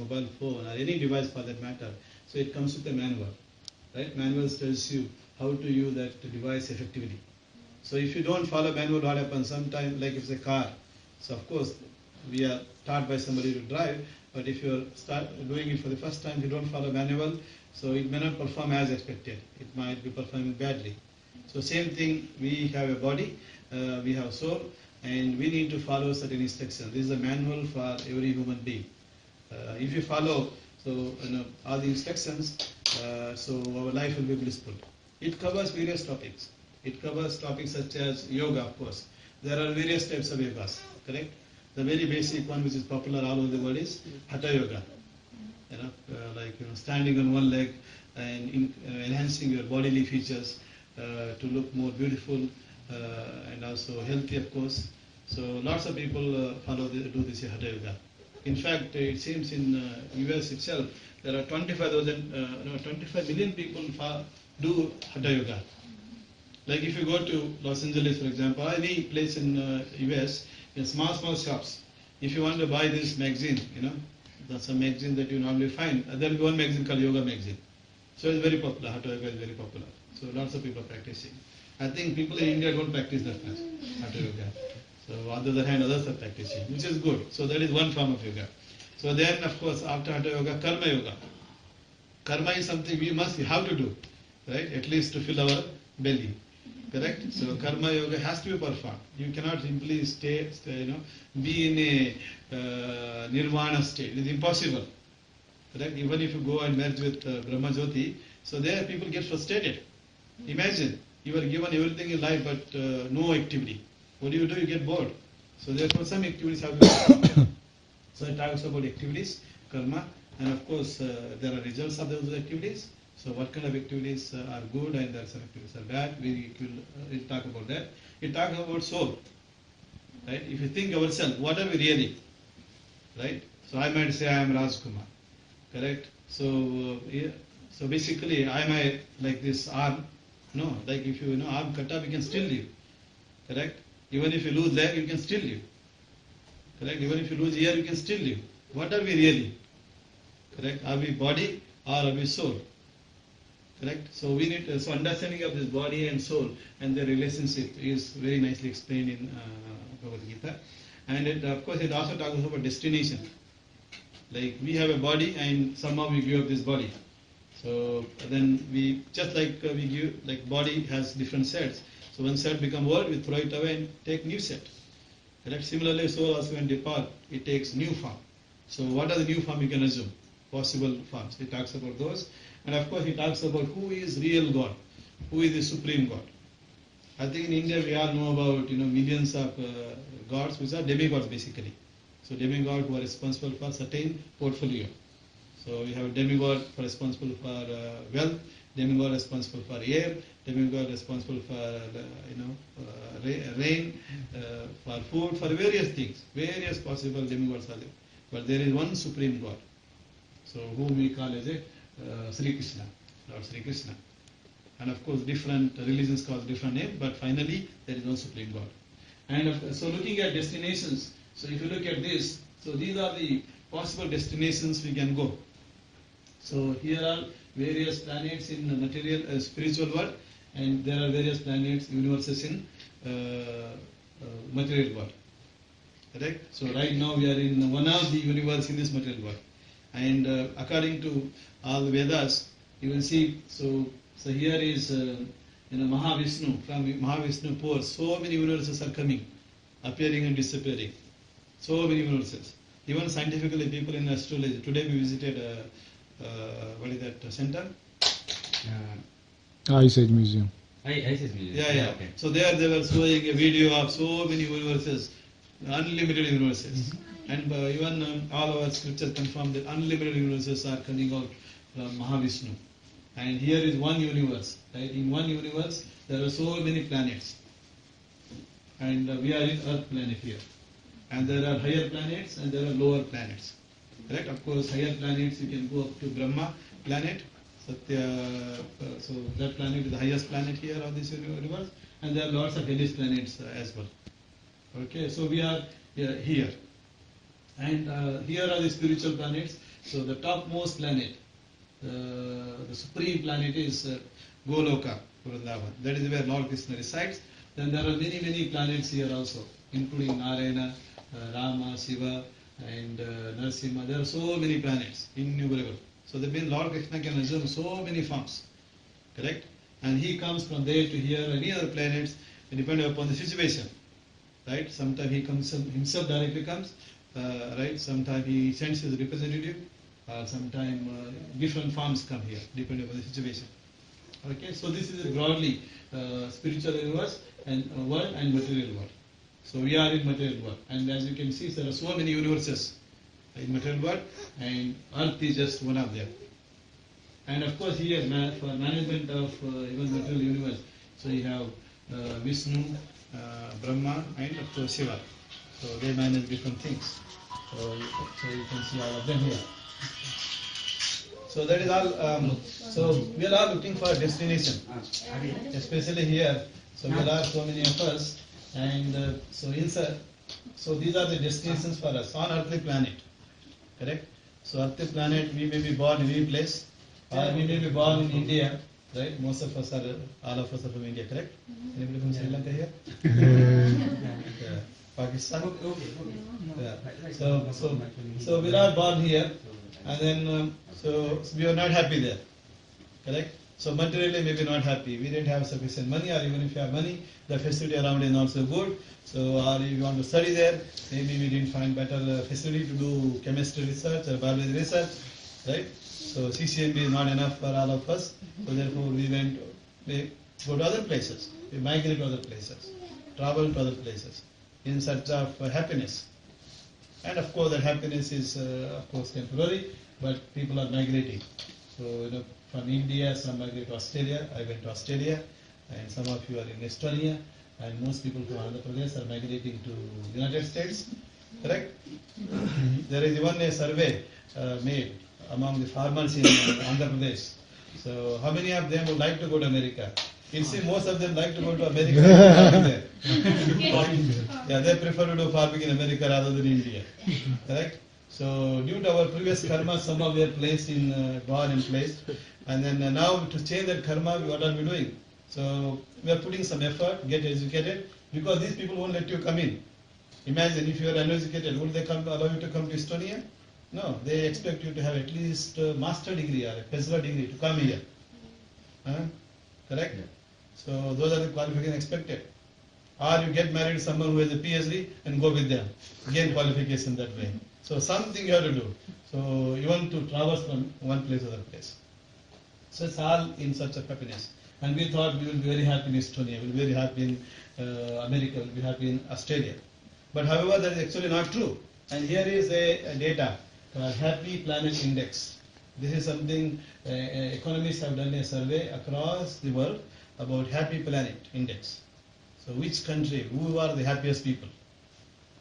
mobile phone or any device for that matter, so it comes with a manual, right? Manual tells you how to use that device effectively. So if you don't follow manual, what happens? Sometimes, like if it's a car, so of course we are taught by somebody to drive, but if you start doing it for the first time, you don't follow manual, so it may not perform as expected. It might be performing badly. So same thing, we have a body, we have soul, and we need to follow certain instructions. This is a manual for every human being. If you follow all the instructions, so our life will be blissful. It covers various topics. It covers topics such as yoga, of course. There are various types of yogas, correct? The very basic one, which is popular all over the world, is Hatha Yoga. Standing on one leg and enhancing your bodily features to look more beautiful and also healthy, of course. So lots of people do this Hatha Yoga. In fact, it seems in US itself there are 25 million people do Hatha Yoga. Like if you go to Los Angeles, for example, or any place in US, in small shops, if you want to buy this magazine, that's a magazine that you normally find. There will be one magazine called Yoga Magazine. So it's very popular. Hatha Yoga is very popular. So lots of people are practicing. I think people in India don't practice that much, Hatha Yoga. So on the other hand, others are practicing, which is good. So that is one form of yoga. So then, of course, after Hatha Yoga, Karma Yoga. Karma is something we have to do, right? At least to fill our belly. Correct? So Karma Yoga has to be performed. You cannot simply be in a nirvana state. It is impossible. Correct? Even if you go and merge with Brahma Jyoti, so there people get frustrated. Imagine, you are given everything in life but no activity. What do? You get bored. So therefore some activities have to be performed. So it talks about activities, karma, and of course there are results of those activities. So what kind of activities are good and there are some activities are bad. We'll talk about that. It talks about soul. Right? If you think ourselves, what are we really? Right? So I might say I am Rajkumar. Correct? So so basically am I like this arm? No. Like if you arm cut off, you can still live. Correct? Even if you lose leg, you can still live. Correct? Even if you lose ear, you can still live. What are we really? Correct? Are we body or are we soul? Correct? So we need so understanding of this body and soul and their relationship is very nicely explained in Bhagavad Gita. And of course it also talks about destination. Like we have a body and somehow we give up this body. So then we just like we give, like body has different sets. So one set become old, we throw it away and take new set. Correct? Similarly, soul also when depart, it takes new form. So what are the new form you can assume? Possible forms. He talks about those. And of course he talks about who is real God, who is the supreme God. I think in India we all know about millions of gods which are demigods basically. So demigods who are responsible for certain portfolio. So we have a demigod responsible for wealth, demigod responsible for air, demigod responsible for rain, for food, for various things. Various possible demigods are there. But there is one supreme God. So whom we call as a Sri Krishna, Lord Sri Krishna. And of course different religions call different name, but finally there is one supreme God. And so looking at destinations, so if you look at this, so these are the possible destinations we can go. So here are various planets in the material, spiritual world, and there are various planets, universes in material world. Correct? So right now we are in one of the universe in this material world. And according to all the Vedas, you will see, so here is Mahavishnu, from Mahavishnu pores, so many universes are coming, appearing and disappearing. So many universes. Even scientifically, people in astrology, today we visited, what is that center? Ice Age Museum. Ice Age Museum. Yeah. Okay. So there they were showing a video of so many universes, unlimited universes. And even all our scriptures confirm that unlimited universes are coming out from Mahavishnu. And here is one universe. Right? In one universe, there are so many planets. And we are in Earth planet here. And there are higher planets and there are lower planets. Correct? Of course, higher planets you can go up to Brahma planet. Satya, so that planet is the highest planet here on this universe. And there are lots of hellish planets as well. Okay, so we are here. And here are the spiritual planets. So the topmost planet, the supreme planet is Goloka, Vrindavan. That is where Lord Krishna resides. Then there are many, many planets here also, including Narayana, Rama, Shiva, and Narasimha. There are so many planets, innumerable. So that means Lord Krishna can assume so many forms, correct? And he comes from there to here, any other planets, depending upon the situation, right? Sometimes he comes himself directly comes, right? Sometimes he sends his representative, sometimes different forms come here, depending upon the situation. Okay, so this is broadly spiritual universe and world and material world. So we are in material world, and as you can see, there are so many universes in material world, and Earth is just one of them. And of course, here for management of even material universe, so you have Vishnu, Brahma, and of course Shiva. So they manage different things. So you can see all of them here. So that is all. So we are all looking for a destination, especially here. So there are so many of us, and so these are the destinations for us on earthly planet, correct? So earthly planet, we may be born in any place, or we may be born in India, right? Most of us are, all of us are from India, correct? Anybody from Sri Lanka here? Yeah. Pakistan? Yeah. So we are born here, and then so we are not happy there, correct? So materially maybe not happy. We didn't have sufficient money, or even if you have money, the facility around is not so good. So or if you want to study there, maybe we didn't find better facility to do chemistry research or biology research, right? So CCMB is not enough for all of us. So therefore we go to other places. We migrate to other places, travel to other places in search of happiness. And of course that happiness is of course temporary, but people are migrating. So from India, some migrate to Australia. I went to Australia, and some of you are in Estonia, and most people from Andhra Pradesh are migrating to United States, correct? There is even a survey made among the farmers in Andhra Pradesh. So how many of them would like to go to America? You see, most of them like to go to America and yeah, they prefer to do farming in America rather than India, correct? So due to our previous karma, some of their place in born in place, and then now to change that karma, what are we doing? So we are putting some effort, get educated, because these people won't let you come in. Imagine if you are uneducated, would they allow you to come to Estonia? No, they expect you to have at least a master degree or a bachelor degree to come here. Correct? Yeah. So those are the qualifications expected. Or you get married to someone who has a PhD and go with them, gain qualification that way. So something you have to do. So you want to traverse from one place to other place. So it's all in search of happiness. And we thought we will be very happy in Estonia, we will be very happy in America, we will be happy in Australia. But however, that is actually not true. And here is a data, Happy Planet Index. This is something economists have done a survey across the world about Happy Planet Index. So which country, who are the happiest people?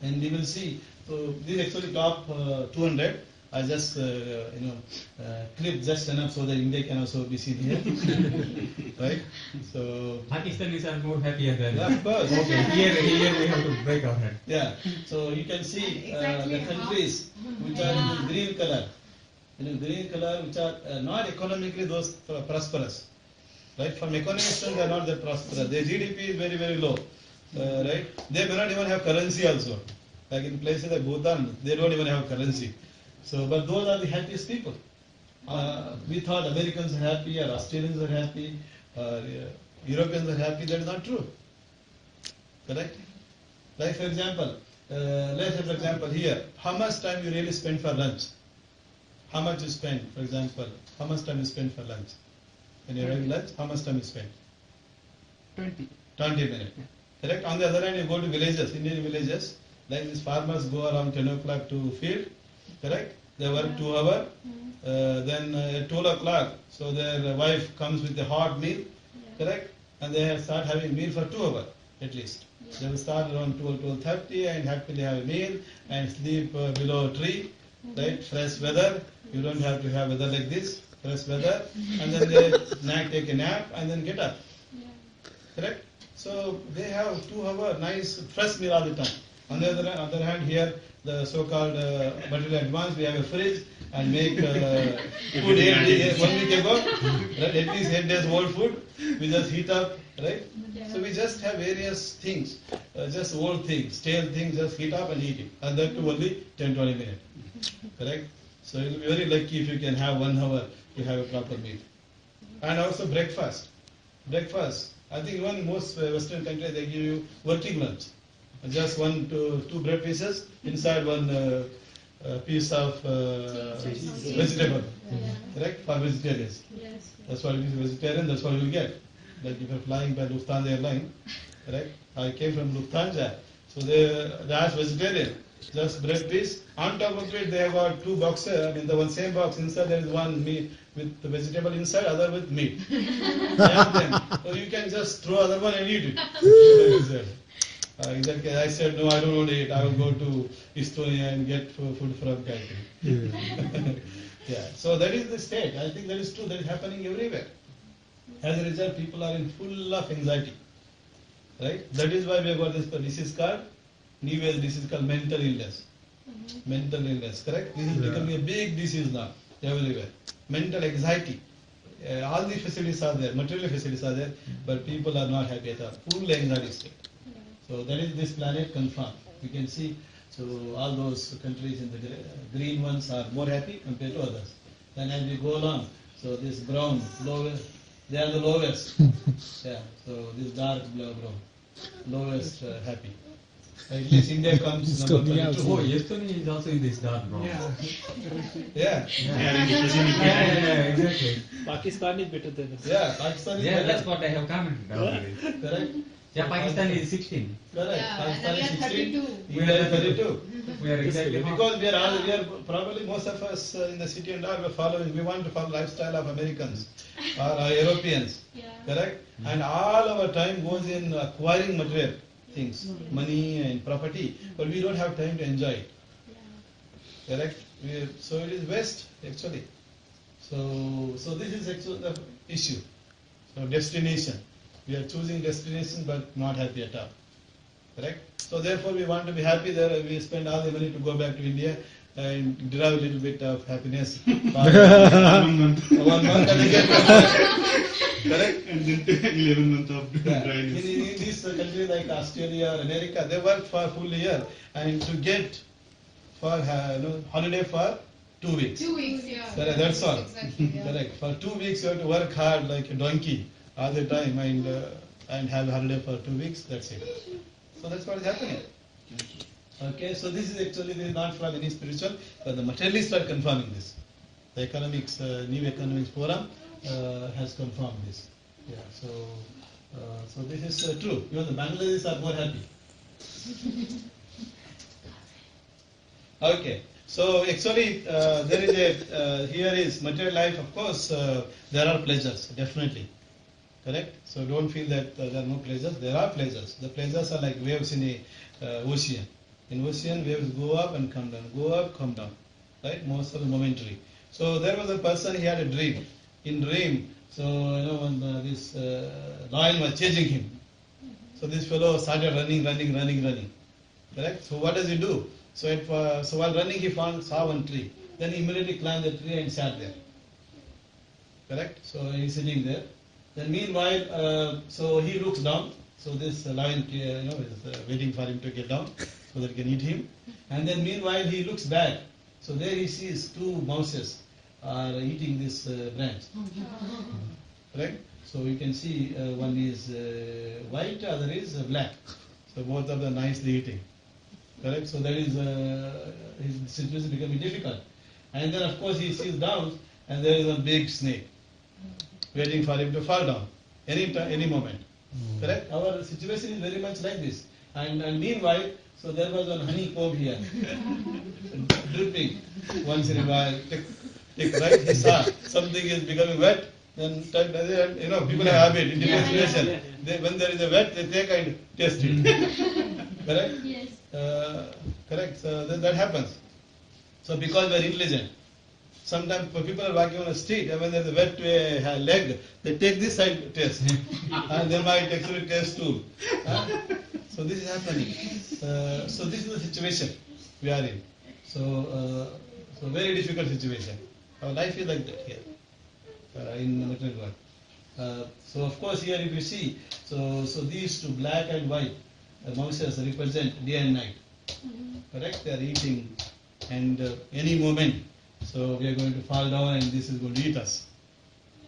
And we will see. So this is actually top 200. I just clipped just enough so that India can also be seen here, right? So Pakistanis are more happier than. Yeah, of course. Okay, here we have to break our head. Yeah. So you can see the countries which are in green color, green color, which are not economically those prosperous. Right? From economic standpoint, they are not that prosperous. Their GDP is very, very low. Right? They may not even have currency also. Like in places like Bhutan, they don't even have currency. So, but those are the happiest people. We thought Americans are happy, or Australians are happy, or Europeans are happy. That is not true. Correct? Like for example, let's have an example here. How much time you really spend for lunch? How much you spend, for example, how much time you spend for lunch? When you're having lunch, how much time you spend? 20 minutes. Correct? On the other hand, you go to villages, Indian villages, like these farmers go around 10 o'clock to field, correct? They work 2 hours, then at 12 o'clock, so their wife comes with a hot meal, correct? And they start having meal for 2 hours at least. They will start around 12:30 and happily have a meal and sleep below a tree, right? Fresh weather. You don't have to have weather like this, fresh weather. And then they take a nap and then get up. Correct? So they have 2 hours nice fresh meal all the time. On the other hand, here the so-called material advance, we have a fridge and make food 1 week ago, right? At least 8 days old food. We just heat up, right? So we just have various things, just old things, stale things, just heat up and eat it. And that too only 10-20 minutes, correct? So you'll be very lucky if you can have 1 hour to have a proper meal. And also breakfast. Breakfast. I think even in most Western countries they give you working lunch. Just 1 to 2 bread pieces, inside one piece of vegetable, correct? For vegetarians. Yes. That's what it is, vegetarian, that's what you get. Like if you're flying by Lufthansa airline, correct? I came from Lufthansa, so that's vegetarian. Just bread piece. On top of it, they have got 2 boxes. I mean, the same box inside there is one meat with the vegetable inside, other with meat. So you can just throw other one and eat it. Exactly. I said no, I don't want to eat. I will go to Estonia and get food from Gayatri. Yeah. So that is the state. I think that is true. That is happening everywhere. As a result, people are in full of anxiety. Right? That is why we have got this disease called nowadays this is called mental illness. Mental illness, correct? This is becoming a big disease now everywhere. Mental anxiety. All the facilities are there, material facilities are there, but people are not happy at all. Full anxiety state. So that is this planet confirmed. You can see, so all those countries in the green ones are more happy compared to others. Then as we go along, so this brown, lowest, they are the lowest. Yeah, so this dark brown, lowest happy. At least India comes number 22. Oh, Estonia is also in this dark brown. Yeah. Yeah, exactly. Pakistan is better than us. Yeah, Pakistan is Yeah, better. that's what I have commented already. Correct? Yeah, Pakistan is 16. Correct. Yeah, Pakistan and is we are 16. 32. We are 32. We are exactly Because we are probably most of us in the city and all we want to follow lifestyle of Americans or Europeans. Yeah. Correct? And all our time goes in acquiring material things, money and property, but we don't have time to enjoy it. Yeah. Correct? So it is waste actually. So this is actually the issue. So destination. We are choosing destination but not happy at all. Correct? So therefore we want to be happy there. We spend all the money to go back to India and derive a little bit of happiness. 1 month. 1 month and again. Correct? And then 11 months of Yeah. dryness. In these countries like Australia or America, they work for a full year and to get for holiday for 2 weeks. 2 weeks, yeah. Correct, that's all. Exactly, yeah. Correct. For 2 weeks you have to work hard like a donkey all the time and have a holiday for 2 weeks. That's it. So that's what is happening. Okay, so this is actually not from any spiritual, but the materialists are confirming this. The economics, new economics forum has confirmed this. Yeah, so this is true. Even the Bangladeshis are more happy. Okay, so actually there is here is material life. Of course, there are pleasures, definitely. Correct? So don't feel that there are no pleasures. There are pleasures. The pleasures are like waves in a ocean. In ocean, waves go up and come down, go up, come down. Right? Most of them momentary. So there was a person, he had a dream. In dream, so when this lion was chasing him. So this fellow started running. Correct? So what does he do? So while running, he saw one tree. Then he immediately climbed the tree and sat there. Correct? So he's sitting there. Then meanwhile, so he looks down. So this lion, is waiting for him to get down so that he can eat him. And then meanwhile he looks back. So there he sees 2 mouses are eating this branch. Right? So you can see one is white, other is black. So both of them nicely eating. Correct? So that is his situation becoming difficult. And then of course he sees down and there is a big snake waiting for him to fall down any moment. Correct? Our situation is very much like this. And meanwhile, so there was one honeycomb here, dripping once in a while. Right? He saw something is becoming wet. Then people have habit in different situation. When there is a wet, they take and taste it. Correct? Yes. Correct. So that happens. So because we are intelligent. Sometimes people are walking on a street and when there is a wet leg, they take this side taste. And they might actually taste too. So this is happening. So this is the situation we are in. So So very difficult situation. Our life is like that here in the material world. So of course here if you see, so these two black and white mouses represent day and night. Correct? They are eating, and any moment, so we are going to fall down and this is going to eat us.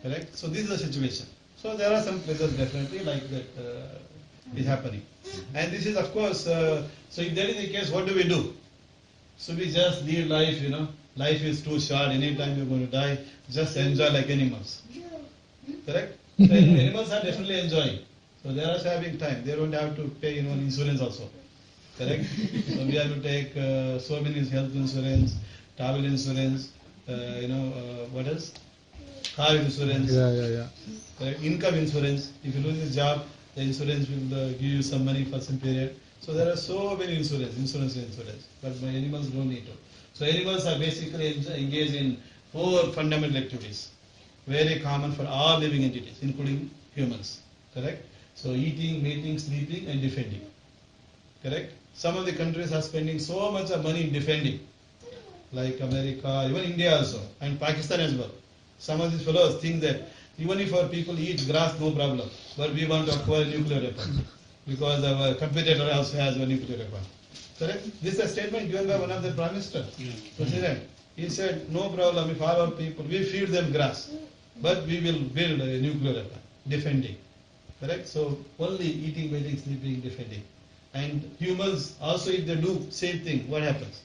Correct? So this is the situation. So there are some places definitely like that is happening. And this is of course, so if that is the case, what do we do? So we just lead life, life is too short, anytime you're going to die, just enjoy like animals. Correct? So animals are definitely enjoying. So they are also having time. They don't have to pay insurance also. Correct? So we have to take so many health insurance, travel insurance, what else? Car insurance. Correct? Income insurance. If you lose the job, the insurance will give you some money for some period. So there are so many insurance. But my animals don't need to. So animals are basically engaged in 4 fundamental activities, very common for all living entities, including humans. Correct? So eating, mating, sleeping, and defending. Correct? Some of the countries are spending so much of money in defending, like America, even India also, and Pakistan as well. Some of these fellows think that even if our people eat grass, no problem, but we want to acquire nuclear weapons because our competitor also has a nuclear weapon. Correct? This is a statement given by one of the Prime Minister, President. He said, no problem if all our people, we feed them grass, but we will build a nuclear weapon, defending. Correct? So only eating, mating, sleeping, defending. And humans also, if they do same thing, what happens?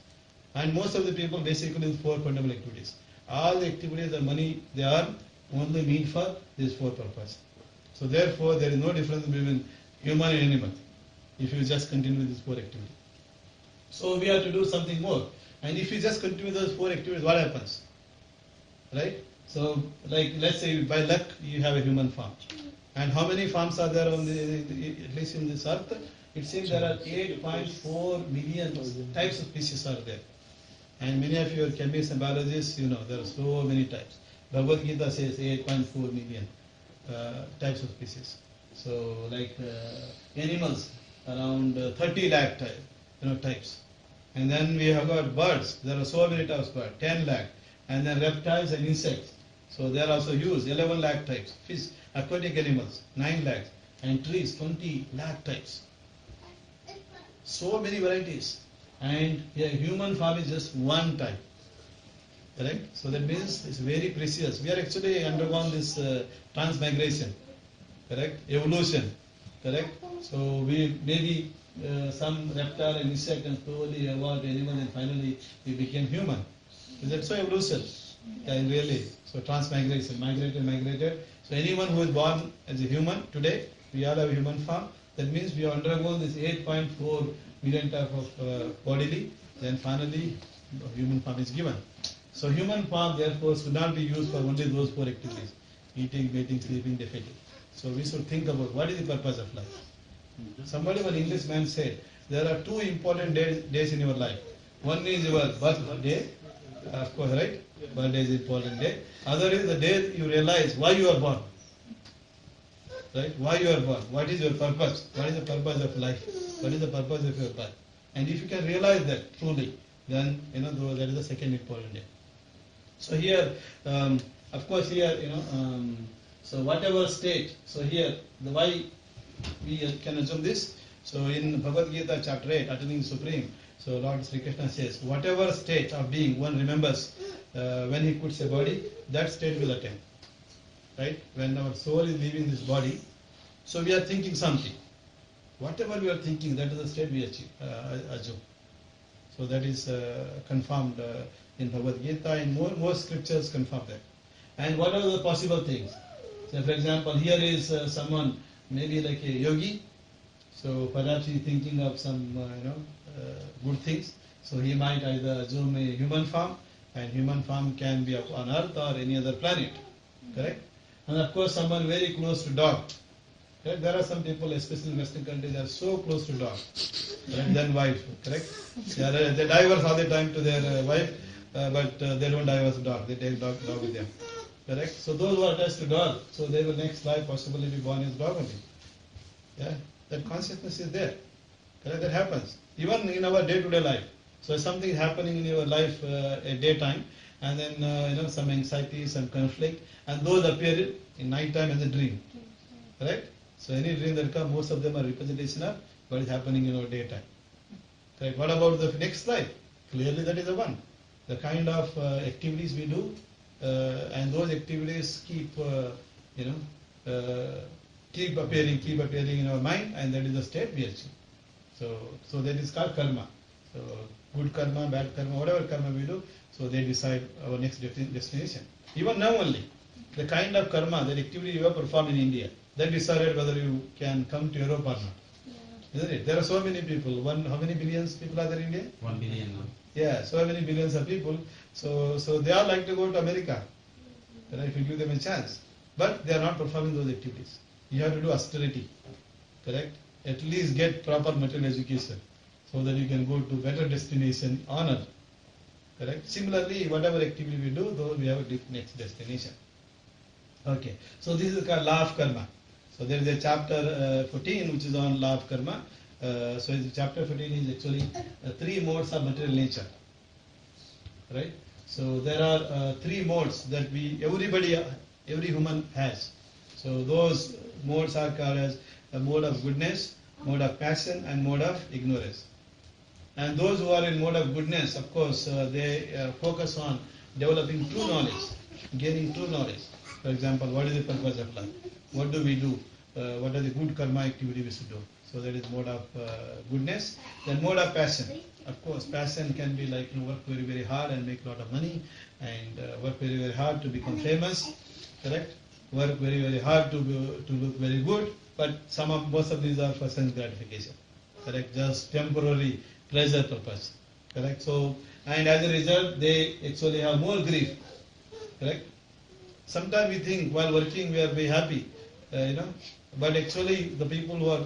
And most of the people basically 4 fundamental activities. All the activities, the money they earn only mean for these 4 purposes. So therefore, there is no difference between human and animal if you just continue with this 4 activities. So we have to do something more. And if you just continue those 4 activities, what happens? Right? So, like, let's say by luck you have a human farm. And how many farms are there on at least in this earth? It seems there are 8.4 million types of species are there. And many of your chemists and biologists, there are so many types. Bhagavad Gita says 8.4 million types of species. So, like animals, around 30 lakh types. And then we have got birds. There are so many types of birds, 10 lakh. And then reptiles and insects. So they are also used, 11 lakh types. Fish, aquatic animals, 9 lakhs. And trees, 20 lakh types. So many varieties. And here human form is just one type. Correct? So that means it's very precious. We are actually undergone this transmigration. Correct? Evolution. Correct? So we maybe some reptile and insect and slowly evolved animal and finally we became human. Is that so evolution? And really. So transmigration, migrated. So anyone who is born as a human today, we all have a human form. That means we have undergone this 8.4 million type of bodily, then finally human form is given. So human form therefore should not be used for only those 4 activities, eating, mating, sleeping, defeating. So we should think about what is the purpose of life. Somebody, one Englishman said, there are 2 important days in your life. One is your birthday, of course, right? Birthday is an important day. Other is the day you realize why you are born. Right? Why you are born? What is your purpose? What is the purpose of life? What is the purpose of your birth? And if you can realize that truly, then that is the second important day. So here, of course, here so whatever state. So here, the why we can assume this. So in Bhagavad Gita chapter 8, Attaining the Supreme. So Lord Sri Krishna says, whatever state of being one remembers when he quits a body, that state will attain. Right? When our soul is leaving this body, so we are thinking something. Whatever we are thinking, that is the state we assume. So that is confirmed in Bhagavad Gita, and more scriptures confirm that. And what are the possible things? So for example, here is someone, maybe like a yogi, so perhaps he is thinking of some good things. So he might either assume a human form, and human form can be on earth or any other planet. Correct? And of course, someone very close to dog. Correct? There are some people, especially in Western countries, they are so close to dog than wife. Correct? They divorce all the time to their wife, but they don't divorce dog. They take dog with them. Correct? So those who are attached to dog, so they will next life possibly be born as dog only. Yeah, that consciousness is there. Correct? That happens. Even in our day-to-day life. So something happening in your life at daytime, and then some anxiety, some conflict, and those appear in night time as a dream. Correct? So any dream that comes, most of them are representation of what is happening in our daytime. Correct? What about the next life? Clearly that is the one. The kind of activities we do, and those activities keep appearing in our mind, and that is the state we achieve. So that is called karma. So good karma, bad karma, whatever karma we do, so they decide our next destination. Even now only, the kind of karma, that activity you have performed in India, that decided whether you can come to Europe or not. Isn't it? There are so many people. How many billions people are there in India? 1 billion now. Yeah, so many billions of people. So they all like to go to America, if you give them a chance. But they are not performing those activities. You have to do austerity, correct? At least get proper material education, so that you can go to better destination on earth, correct? Similarly, whatever activity we do, though we have a next destination. Okay, so this is called law of karma. So there is a chapter 14 which is on law of karma. So chapter 14 is actually 3 modes of material nature, right? So there are 3 modes that every human has. So those modes are called as a mode of goodness, mode of passion, and mode of ignorance. And those who are in mode of goodness, of course, they focus on developing true knowledge, gaining true knowledge. For example, what is the purpose of life? What do we do? What are the good karma activity we should do? So that is mode of goodness. Then mode of passion. Of course, passion can be like work very, very hard and make a lot of money, and work very, very hard to become famous. Correct? Work very, very hard to look very good. But most of these are for sense gratification. Correct? Just temporary pleasure purpose. Correct? So, and as a result, they actually have more grief. Correct? Sometimes we think while working we are very happy, but actually the people who are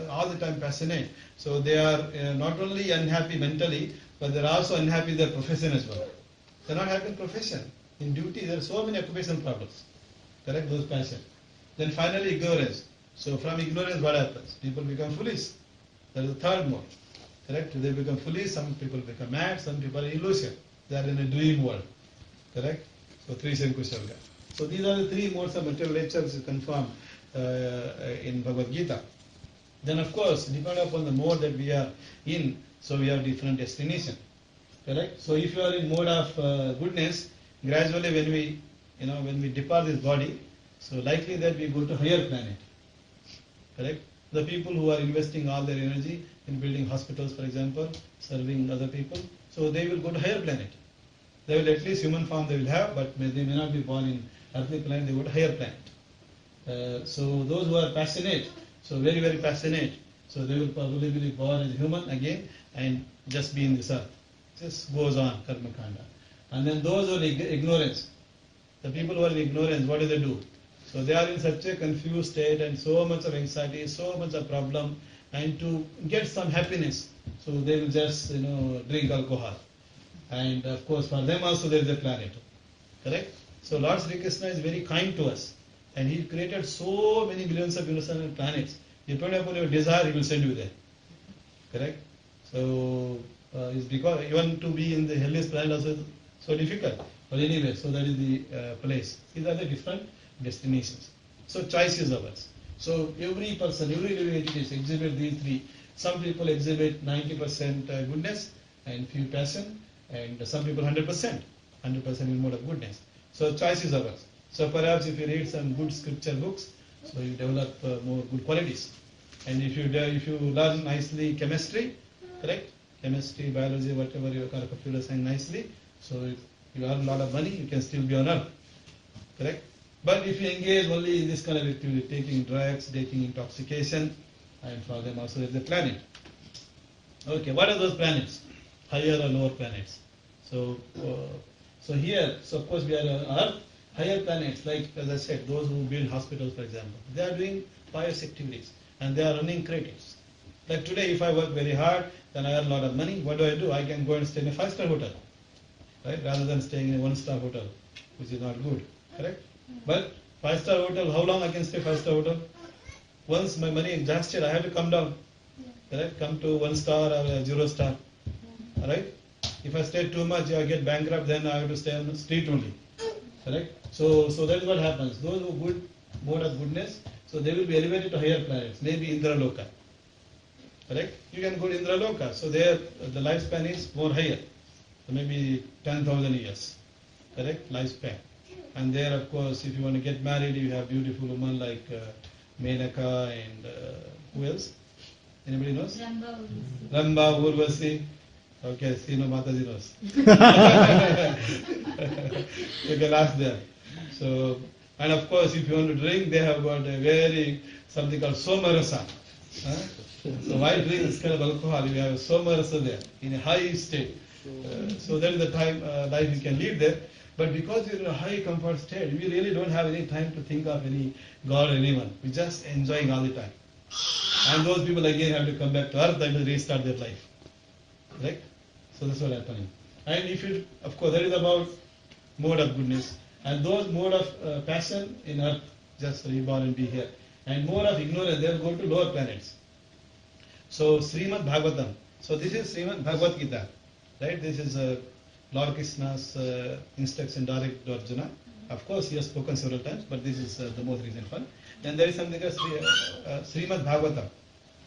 all the time passionate, so they are not only unhappy mentally, but they are also unhappy in their profession as well. They are not happy in profession. In duty, there are so many occupational problems. Correct? Those passion. Then finally ignorance. So from ignorance what happens? People become foolish. That is the third mode. Correct? They become foolish, some people become mad, some people are illusion. They are in a dream world. Correct? So three Shankusharga. So these are the 3 modes of material nature which is confirmed in Bhagavad Gita. Then of course, depending upon the mode that we are in, so we have different destination. Correct? So if you are in mode of goodness, gradually when we depart this body, so likely that we go to higher planet. Correct? The people who are investing all their energy in building hospitals, for example, serving other people, so they will go to higher planet. They will at least human form they will have, but they may not be born in earthly planet, they go to higher planet. So those who are passionate, so very, very passionate, so they will probably be born as human again and just be in this earth. Just goes on, karma kanda. And then those who are ignorance, the people who are in ignorance, what do they do? So they are in such a confused state and so much of anxiety, so much of problem, and to get some happiness, so they will just drink alcohol. And of course for them also there is a planet. Correct? So Lord Sri Krishna is very kind to us, and He created so many billions of universal planets. Depending upon your desire, He will send you there. Correct? So it's because even to be in the hellest planet also is so difficult. But anyway, so that is the place. These are the different destinations. So choice is ours. So every person, every living entity exhibit these 3. Some people exhibit 90% goodness and few passion, and some people 100% in mode of goodness. So choice is ours. So perhaps if you read some good scripture books, so you develop more good qualities. And if you learn nicely chemistry, correct? Chemistry, biology, whatever you kind of computer science nicely, so if you earn a lot of money, you can still be on earth. Correct? But if you engage only in this kind of activity, taking drugs, taking intoxication, and for them also there is a planet. Okay, what are those planets? Higher or lower planets? So here, so of course we are on earth. Higher planets, like as I said, those who build hospitals, for example, they are doing pious activities and they are running creatives. Like today, if I work very hard, then I earn a lot of money. What do? I can go and stay in a 5-star hotel, right? Rather than staying in a 1-star hotel, which is not good, correct? But 5-star hotel, how long I can stay 5-star hotel? Once my money exhausted, I have to come down, correct? Come to 1 star or 0 star. right? If I stay too much, I get bankrupt, then I have to stay on the street only, correct? So that is what happens. Those who good mode of goodness, so they will be elevated to higher planets, maybe Indra Loka, correct? You can go to Indra Loka, so there the lifespan is more higher, so maybe 10,000 years, correct? Lifespan. And there, of course, if you want to get married, you have beautiful women like Menaka and who else? Anybody knows? Ramba, Urvasi. Okay, Sino Mataji knows. You can ask them. So, and of course, if you want to drink, they have got a very, something called Somarasa. So while drinking this kind of alcohol, you have Somarasa there, in a high state. So that is the time, life you can live there. But because you're in a high comfort state, we really don't have any time to think of any God or anyone. We're just enjoying all the time. And those people again have to come back to earth and restart their life. Right? So that's what's happening. And if you, of course, that is about mode of goodness. And those mode of passion in earth, just reborn and be here. And mode of ignorance, they'll go to lower planets. So Srimad Bhagavatam. So this is Srimad Bhagavad Gita. Right? This is Lord Krishna's instruction direct to Arjuna. Of course, he has spoken several times, but this is the most recent one. Then there is something called Srimad Bhagavatam.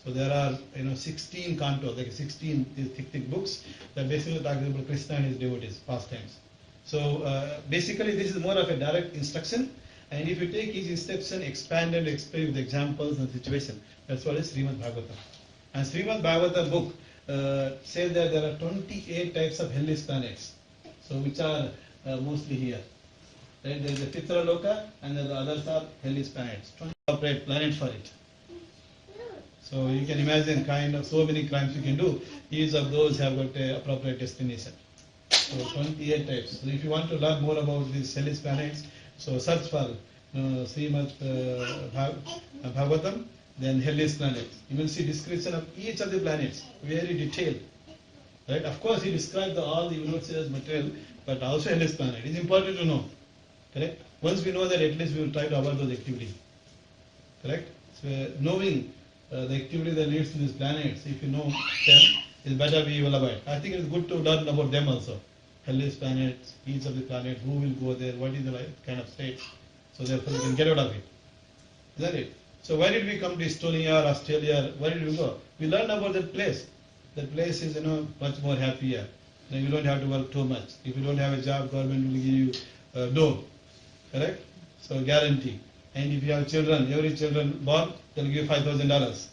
So there are 16 cantos, like 16 these thick books that basically talk about Krishna and his devotees, pastimes. So basically, this is more of a direct instruction. And if you take each instruction, expand and explain with examples and situation, that's what is Srimad Bhagavatam. And Srimad Bhagavatam book says that there are 28 types of hellish planets. So which are mostly here. Right? There is a Pitra Loka and the others are hellish planets. 28 planets for it. So you can imagine kind of so many crimes you can do. Each of those have got a appropriate destination. So 28 types. So if you want to learn more about these hellish planets, so search for Srimad Bhagavatam, then hellish planets. You will see description of each of the planets, very detailed. Right? Of course, he described all the universe as material, but also hellish planet. It is important to know. Correct? Once we know that, at least we will try to avoid those activities. Correct? So knowing the activity that leads to these planets, if you know them, it's better we will avoid. I think it's good to learn about them also. Hellish planets, each of the planets, who will go there, what is the kind of state. So therefore we can get out of it. Isn't it? So why did we come to Estonia or Australia? Why did we go? We learned about that place. That place is much more happier. Then you don't have to work too much. If you don't have a job, government will give you dough. Correct? So guarantee. And if you have children, every children born, they'll give you $5,000.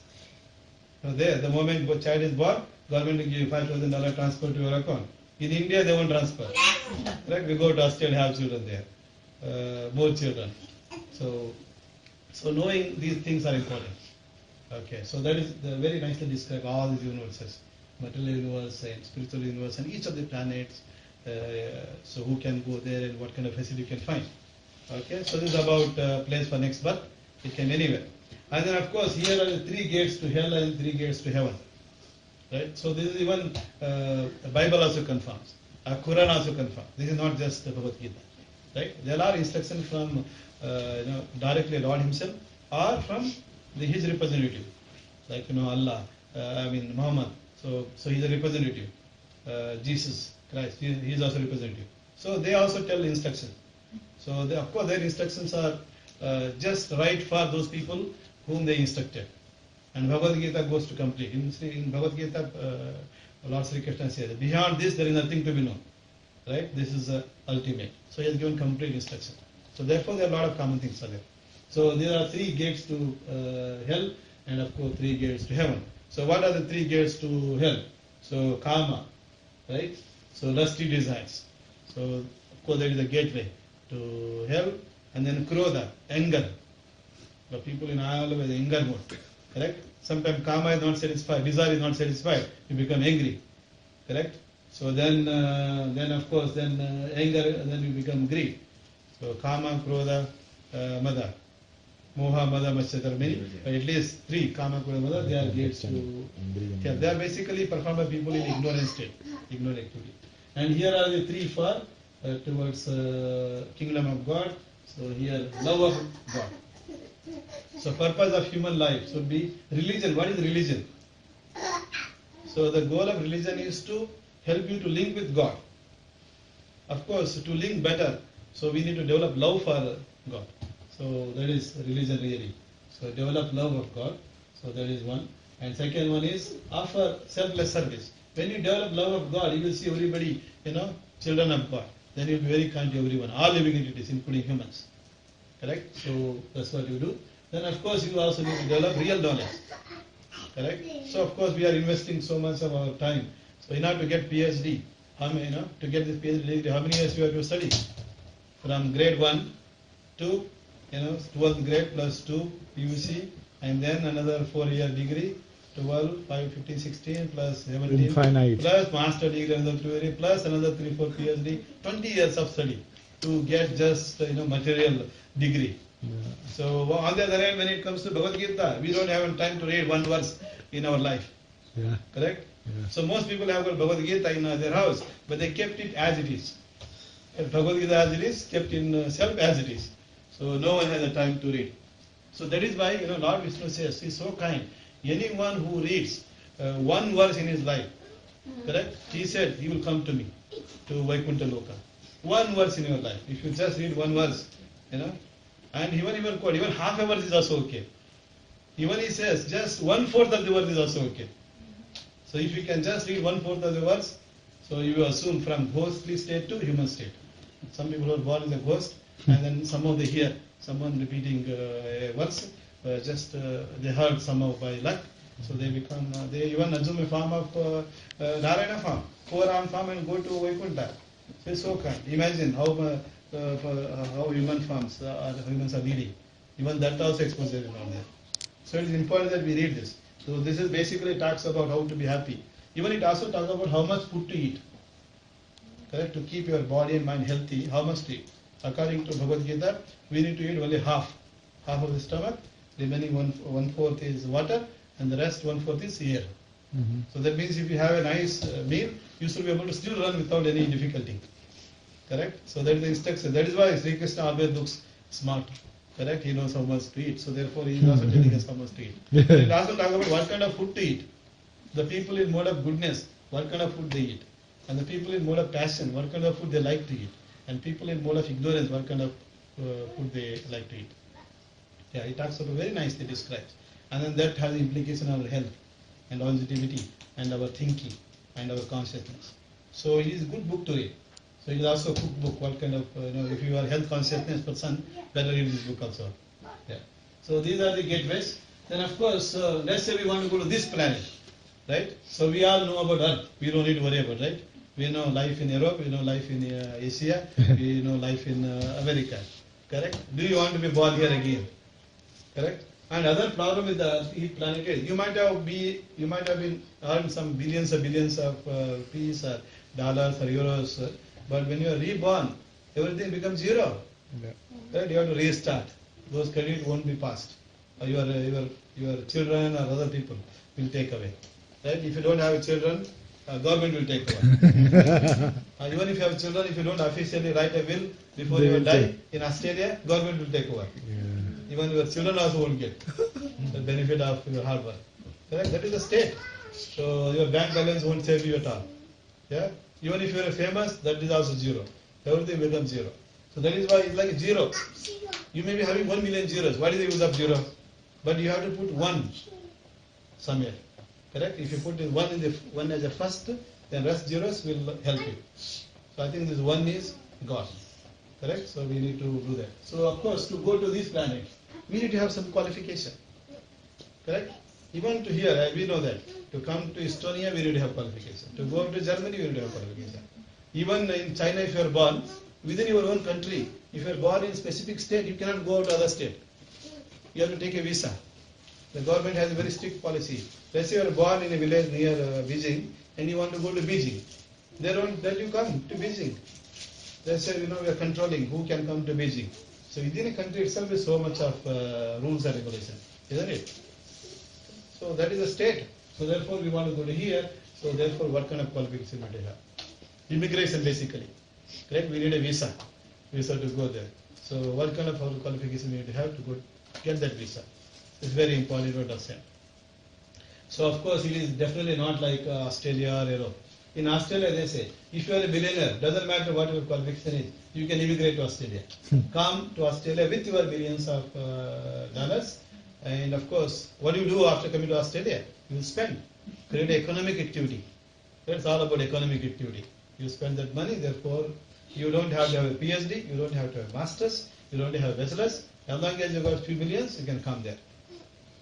So there, the moment the child is born, government will give you $5,000 transfer to your account. In India, they won't transfer. Correct? We go to Australia and have children there. More children. So knowing these things are important. Okay, so that is very nicely described all these universes, material universe and spiritual universe, and each of the planets. So who can go there and what kind of facility you can find. Okay, so this is about place for next birth. It can be anywhere. And then of course here are the 3 gates to hell and 3 gates to heaven. Right. So this is even the Bible also confirms. Quran also confirms. This is not just the Bhagavad Gita. Right. There are instructions from directly Lord Himself or from his representative, like Allah, Muhammad. So he's a representative. Jesus Christ, he is also representative. So they also tell instructions. So of course their instructions are just right for those people whom they instructed. And Bhagavad Gita goes to complete. In Bhagavad Gita, Lord Sri Krishna says, beyond this there is nothing to be known. Right? This is ultimate. So he has given complete instruction. So therefore there are a lot of common things are there. So there are 3 gates to hell and of course 3 gates to heaven. So what are the 3 gates to hell? So Kama, right? So lusty desires. So of course there is a gateway to hell, and then Krodha, anger. The people in all over the anger mode. Correct? Sometimes Kama is not satisfied, desire is not satisfied, you become angry. Correct? So then of course anger, then you become greed. So Kama, Krodha, Mada. Moha, Mada, Matsyatar, many, but at least 3, Kama, Krodha, Mada, they are gates to hell. They are basically performed by people in ignorant state, ignorant activity. And here are the 3 for towards kingdom of God. So here, love of God. So purpose of human life should be religion. What is religion? So the goal of religion is to help you to link with God. Of course, to link better, so we need to develop love for God. So that is religion really. So develop love of God. So that is one. And second one is offer selfless service. When you develop love of God, you will see everybody, children of God. Then you will be very kind to everyone, all living entities, including humans. Correct? So that's what you do. Then of course you also need to develop real knowledge. Correct? So of course we are investing so much of our time. So in order to get PhD, how many, to get this PhD degree, how many years you have to study? From grade 1 to 12th grade plus 2 PUC, and then another 4-year degree, 12, 5, 15, 16 plus 17, Infinite. plus master degree, another 2 years, plus another 3, 4 PhD, 20 years of study to get just material degree. Yeah. So on the other hand, when it comes to Bhagavad Gita, we don't have time to read one verse in our life. Yeah. Correct? Yeah. So most people have got Bhagavad Gita in their house, but they kept it as it is. And Bhagavad Gita as it is, kept in self as it is. So no one has the time to read. So that is why Lord Vishnu says, He is so kind. Anyone who reads one verse in his life, correct? He said he will come to me, to Vaikuntha Loka. One verse in your life. If you just read one verse, and even quote, even half a verse is also okay. Even he says just 1/4 of the verse is also okay. So if you can just read 1/4 of the verse, so you will assume from ghostly state to human state. Some people are born as a ghost, and then somehow they hear someone repeating a verse, they heard somehow by luck, so they become, they even assume a form of Narayana form, 4-arm form, and go to Vaikuntha. So it's so kind. Imagine how human forms humans are leading. Even that also exposure is not there. So it is important that we read this. So this is basically talks about how to be happy. Even it also talks about how much food to eat. Correct? To keep your body and mind healthy, how much to eat. According to Bhagavad Gita, we need to eat only half of the stomach, remaining 1/4 is water, and the rest 1/4 is air. Mm-hmm. So that means if you have a nice meal, you should be able to still run without any difficulty. Correct? So that is the instruction. That is why Sri Krishna always looks smart. Correct? He knows how much to eat. So therefore he is also telling us how much to eat. It also talks about what kind of food to eat. The people in mode of goodness, what kind of food they eat. And the people in mode of passion, what kind of food they like to eat. And people in mode of ignorance, what kind of food they like to eat. Yeah, he talks about very nicely describes. And then that has implication on our health and longevity and our thinking and our consciousness. So it is a good book to read. So it is also a cookbook. What kind of, if you are health consciousness person, better read this book also. Yeah. So these are the gateways. Then of course, let's say we want to go to this planet, right? So we all know about Earth. We don't need to worry about, right? We know life in Europe, we know life in Asia, we know life in America. Correct? Do you want to be born here again? Correct? And other problem with the each planet is you might have been earned some billions of rupees or dollars or euros, but when you are reborn, everything becomes zero. Yeah. Right? You have to restart. Those credits won't be passed. Or your children or other people will take away. Right? If you don't have children, government will take over. Even if you have children, if you don't officially write a will before They you will die take. in Australia, government will take over. Yeah. Even your children also won't get the benefit of your hard work. Correct? That is the state. So your bank balance won't save you at all. Yeah? Even if you are famous, that is also zero. Everything becomes zero. So that is why it's like zero. You may be having 1 million zeros. What is the use of zero? But you have to put one somewhere. Correct? If you put one as a first, then rest zeros will help you. So I think this one is God. Correct? So we need to do that. So of course, to go to this planet, we need to have some qualification. Correct? Even to here, we know that. To come to Estonia, we need to have qualification. To go to Germany, we need to have qualification. Even in China, if you are born, within your own country, if you are born in a specific state, you cannot go to other state. You have to take a visa. The government has a very strict policy. Let's say you are born in a village near Beijing, and you want to go to Beijing. They don't let you come to Beijing. They say, we are controlling who can come to Beijing. So within a country itself is so much of rules and regulations, isn't it? So that is a state. So therefore we want to go to here. So therefore what kind of qualification we have? Immigration basically. Correct? We need a visa to go there. So what kind of qualification we need to have to go get that visa? It's very important to understand. So of course it is definitely not like Australia or Europe. In Australia, they say, if you are a billionaire, doesn't matter what your qualification is, you can immigrate to Australia. Come to Australia with your billions of dollars, and of course, what do you do after coming to Australia? You spend, create economic activity. That's all about economic activity. You spend that money, therefore, you don't have to have a PhD, you don't have to have masters, you don't have a bachelor's. As long as you got few billions, you can come there.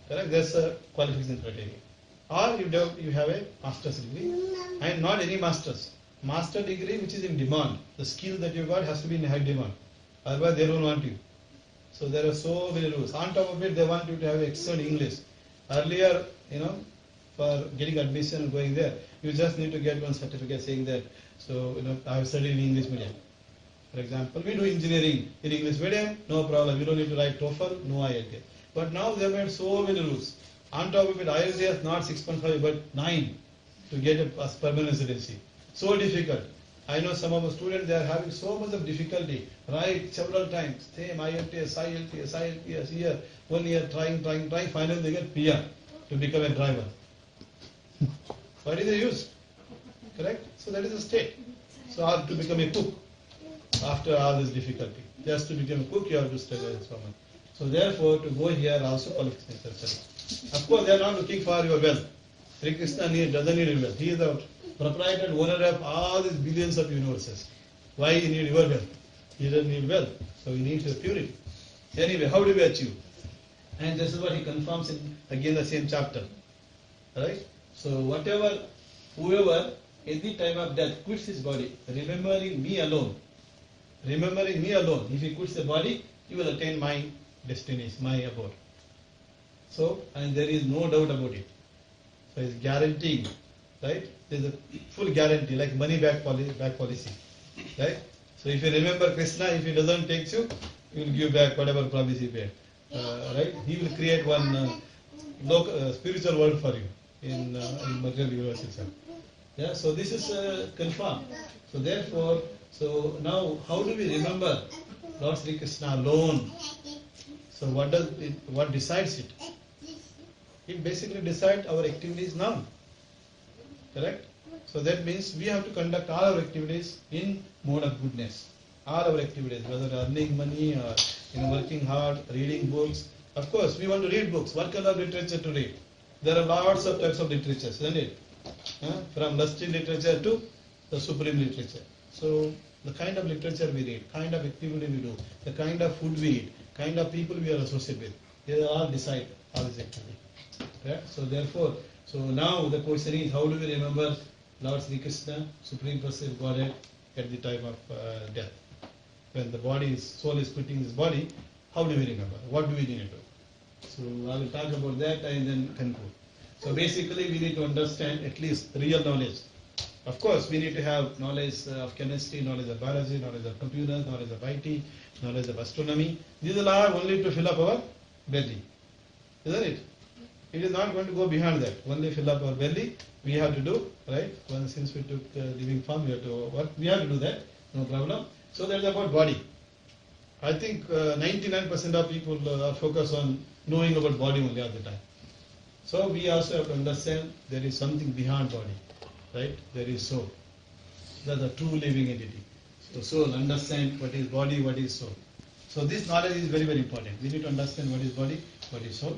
Correct? That's a qualification criteria. Or you have a master's degree, and not any master's. Master degree which is in demand. The skill that you got has to be in high demand. Otherwise, they don't want you. So there are so many rules. On top of it, they want you to have excellent English. Earlier, for getting admission and going there, you just need to get one certificate saying that, so, I have studied in English medium. For example, we do engineering in English medium, no problem. You don't need to write TOEFL, no IELTS. But now they have made so many rules. On top of it, IELTS not 6.5 but 9 to get a permanent residency. So difficult. I know some of the students, they are having so much of difficulty. Write several times. Same IELTS, year, 1 year, trying. Finally they get PR to become a driver. What is the use? Correct? So that is the state. So how to become a cook after all this difficulty. Just to become a cook, you have to study so much. So therefore, to go here also qualifications are studied. Of course, they are not looking for your wealth. Sri Krishna doesn't need your wealth. He is the proprietor and owner of all these billions of universes. Why he need your wealth? He doesn't need wealth. So he needs your purity. Anyway, how do we achieve? And this is what he confirms in again the same chapter. Alright? So whoever at the time of death quits his body, remembering me alone, if he quits the body, he will attain my destination, my abode. So, and there is no doubt about it. So it's guaranteeing, right? There is a full guarantee, like money back policy, right? So if you remember Krishna, if he doesn't take you, he will give back whatever promise he made, right? He will create one spiritual world for you in material universe itself. Yeah, so this is confirmed. So therefore, so now how do we remember Lord Sri Krishna alone? So what decides it? It basically decides our activities now. Correct? So that means we have to conduct all our activities in mode of goodness. All our activities, whether earning money or working hard, reading books. Of course, we want to read books. What kind of literature to read? There are lots of types of literature, isn't it? From lusty literature to the supreme literature. So the kind of literature we read, kind of activity we do, the kind of food we eat, kind of people we are associated with, they all decide all this activity. Right? So therefore, so now the question is, how do we remember Lord Sri Krishna, Supreme Personality of Godhead, at the time of death? When the soul is quitting this body, how do we remember? What do we need to do? So I will talk about that and then conclude. So basically we need to understand at least real knowledge. Of course, we need to have knowledge of chemistry, knowledge of biology, knowledge of computers, knowledge of IT, knowledge of astronomy. These are all only to fill up our belly. Isn't it? It is not going to go beyond that. Only fill up our belly. We have to do, right? Since we took living form, we have to work. We have to do that. No problem. So that's about body. I think 99% of people are focused on knowing about body only all the time. So we also have to understand there is something beyond body, right? There is soul. That's a true living entity. So soul, understand what is body, what is soul. So this knowledge is very, very important. We need to understand what is body, what is soul,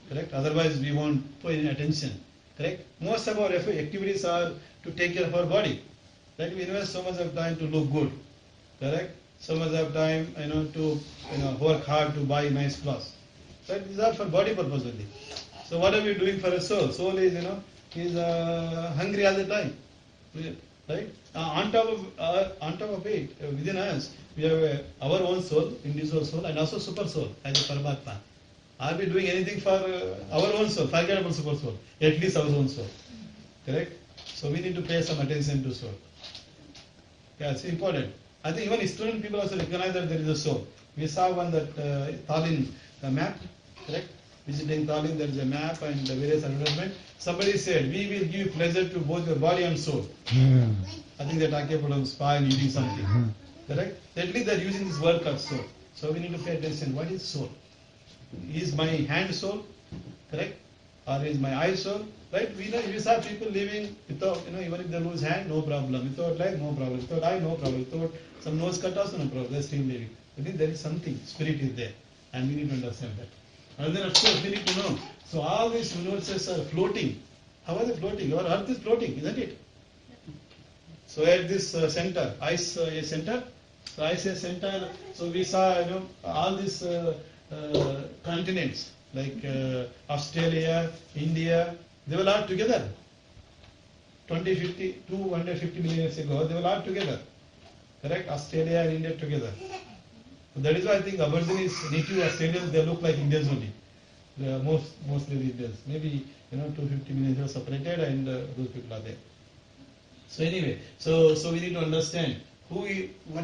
correct? Otherwise we won't pay any attention, correct? Most of our activities are to take care of our body, right? We invest so much of time to look good, correct? So much of time, to work hard to buy nice clothes. Right? These are for body purpose only. So what are we doing for a soul? Soul is, is hungry all the time, right? On top of it, within us, we have our own soul, individual soul, and also super soul as a Paramatma. Are we doing anything for our own soul? Forget about super soul. At least our own soul, correct? So we need to pay some attention to soul. Yeah, it's important. I think even Estonia people also recognize that there is a soul. We saw one that Tallinn map, correct? Visiting Tallinn, there is a map and the various advertisement. Somebody said, we will give pleasure to both your body and soul. I think they're talking about a spa and eating something, correct? At least they're using this word called soul. So we need to pay attention. What is soul? Is my hand soul, correct? or is my eye sore? Right? We saw people living without, even if they lose hand, no problem. Without leg, no problem. Without eye, no problem. Without some nose cut also, no problem. They're still living. I think there is something, spirit is there, and we need to understand that. And then of course we need to know. So all these universes are floating. How are they floating? Our Earth is floating, isn't it? So at this center, ice center. So ice center. So we saw, all these continents like Australia, India. They were all together. 250 million years ago, they were all together. Correct? Australia and India together. So that is why I think Aborigines, native Australians, they look like Indians only. They are mostly the Indians. Maybe 250 million years separated, and those people are there. So anyway, so we need to understand what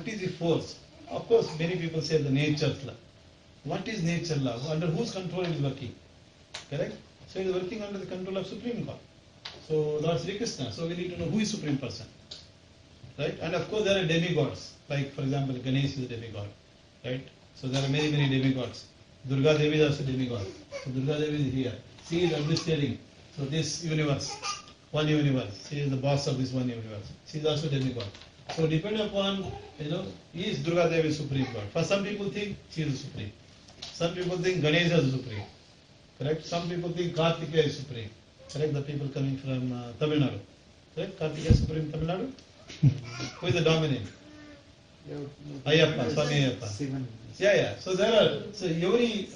is the force. Of course, many people say the nature's law. What is nature law? Under whose control it is working? Correct? So it is working under the control of Supreme God. So Lord Sri Krishna. So we need to know who is Supreme Person. Right? And of course there are demigods. Like for example, Ganesh is a demigod. Right? So there are many demigods. Durga Devi is also demigod. So Durga Devi is here. She is administrating. So this universe, one universe. She is the boss of this one universe. She is also demigod. So depending upon, is Durga Devi Supreme God? For some people think she is the Supreme. Some people think Ganesha is the Supreme. Correct? Some people think Kartikeya is Supreme. Correct? The people coming from Tamil Nadu. Correct? Kartikeya is Supreme Tamil Nadu? Who is the dominant? Ayyappa, Swami Ayyappa. Yeah. So there are,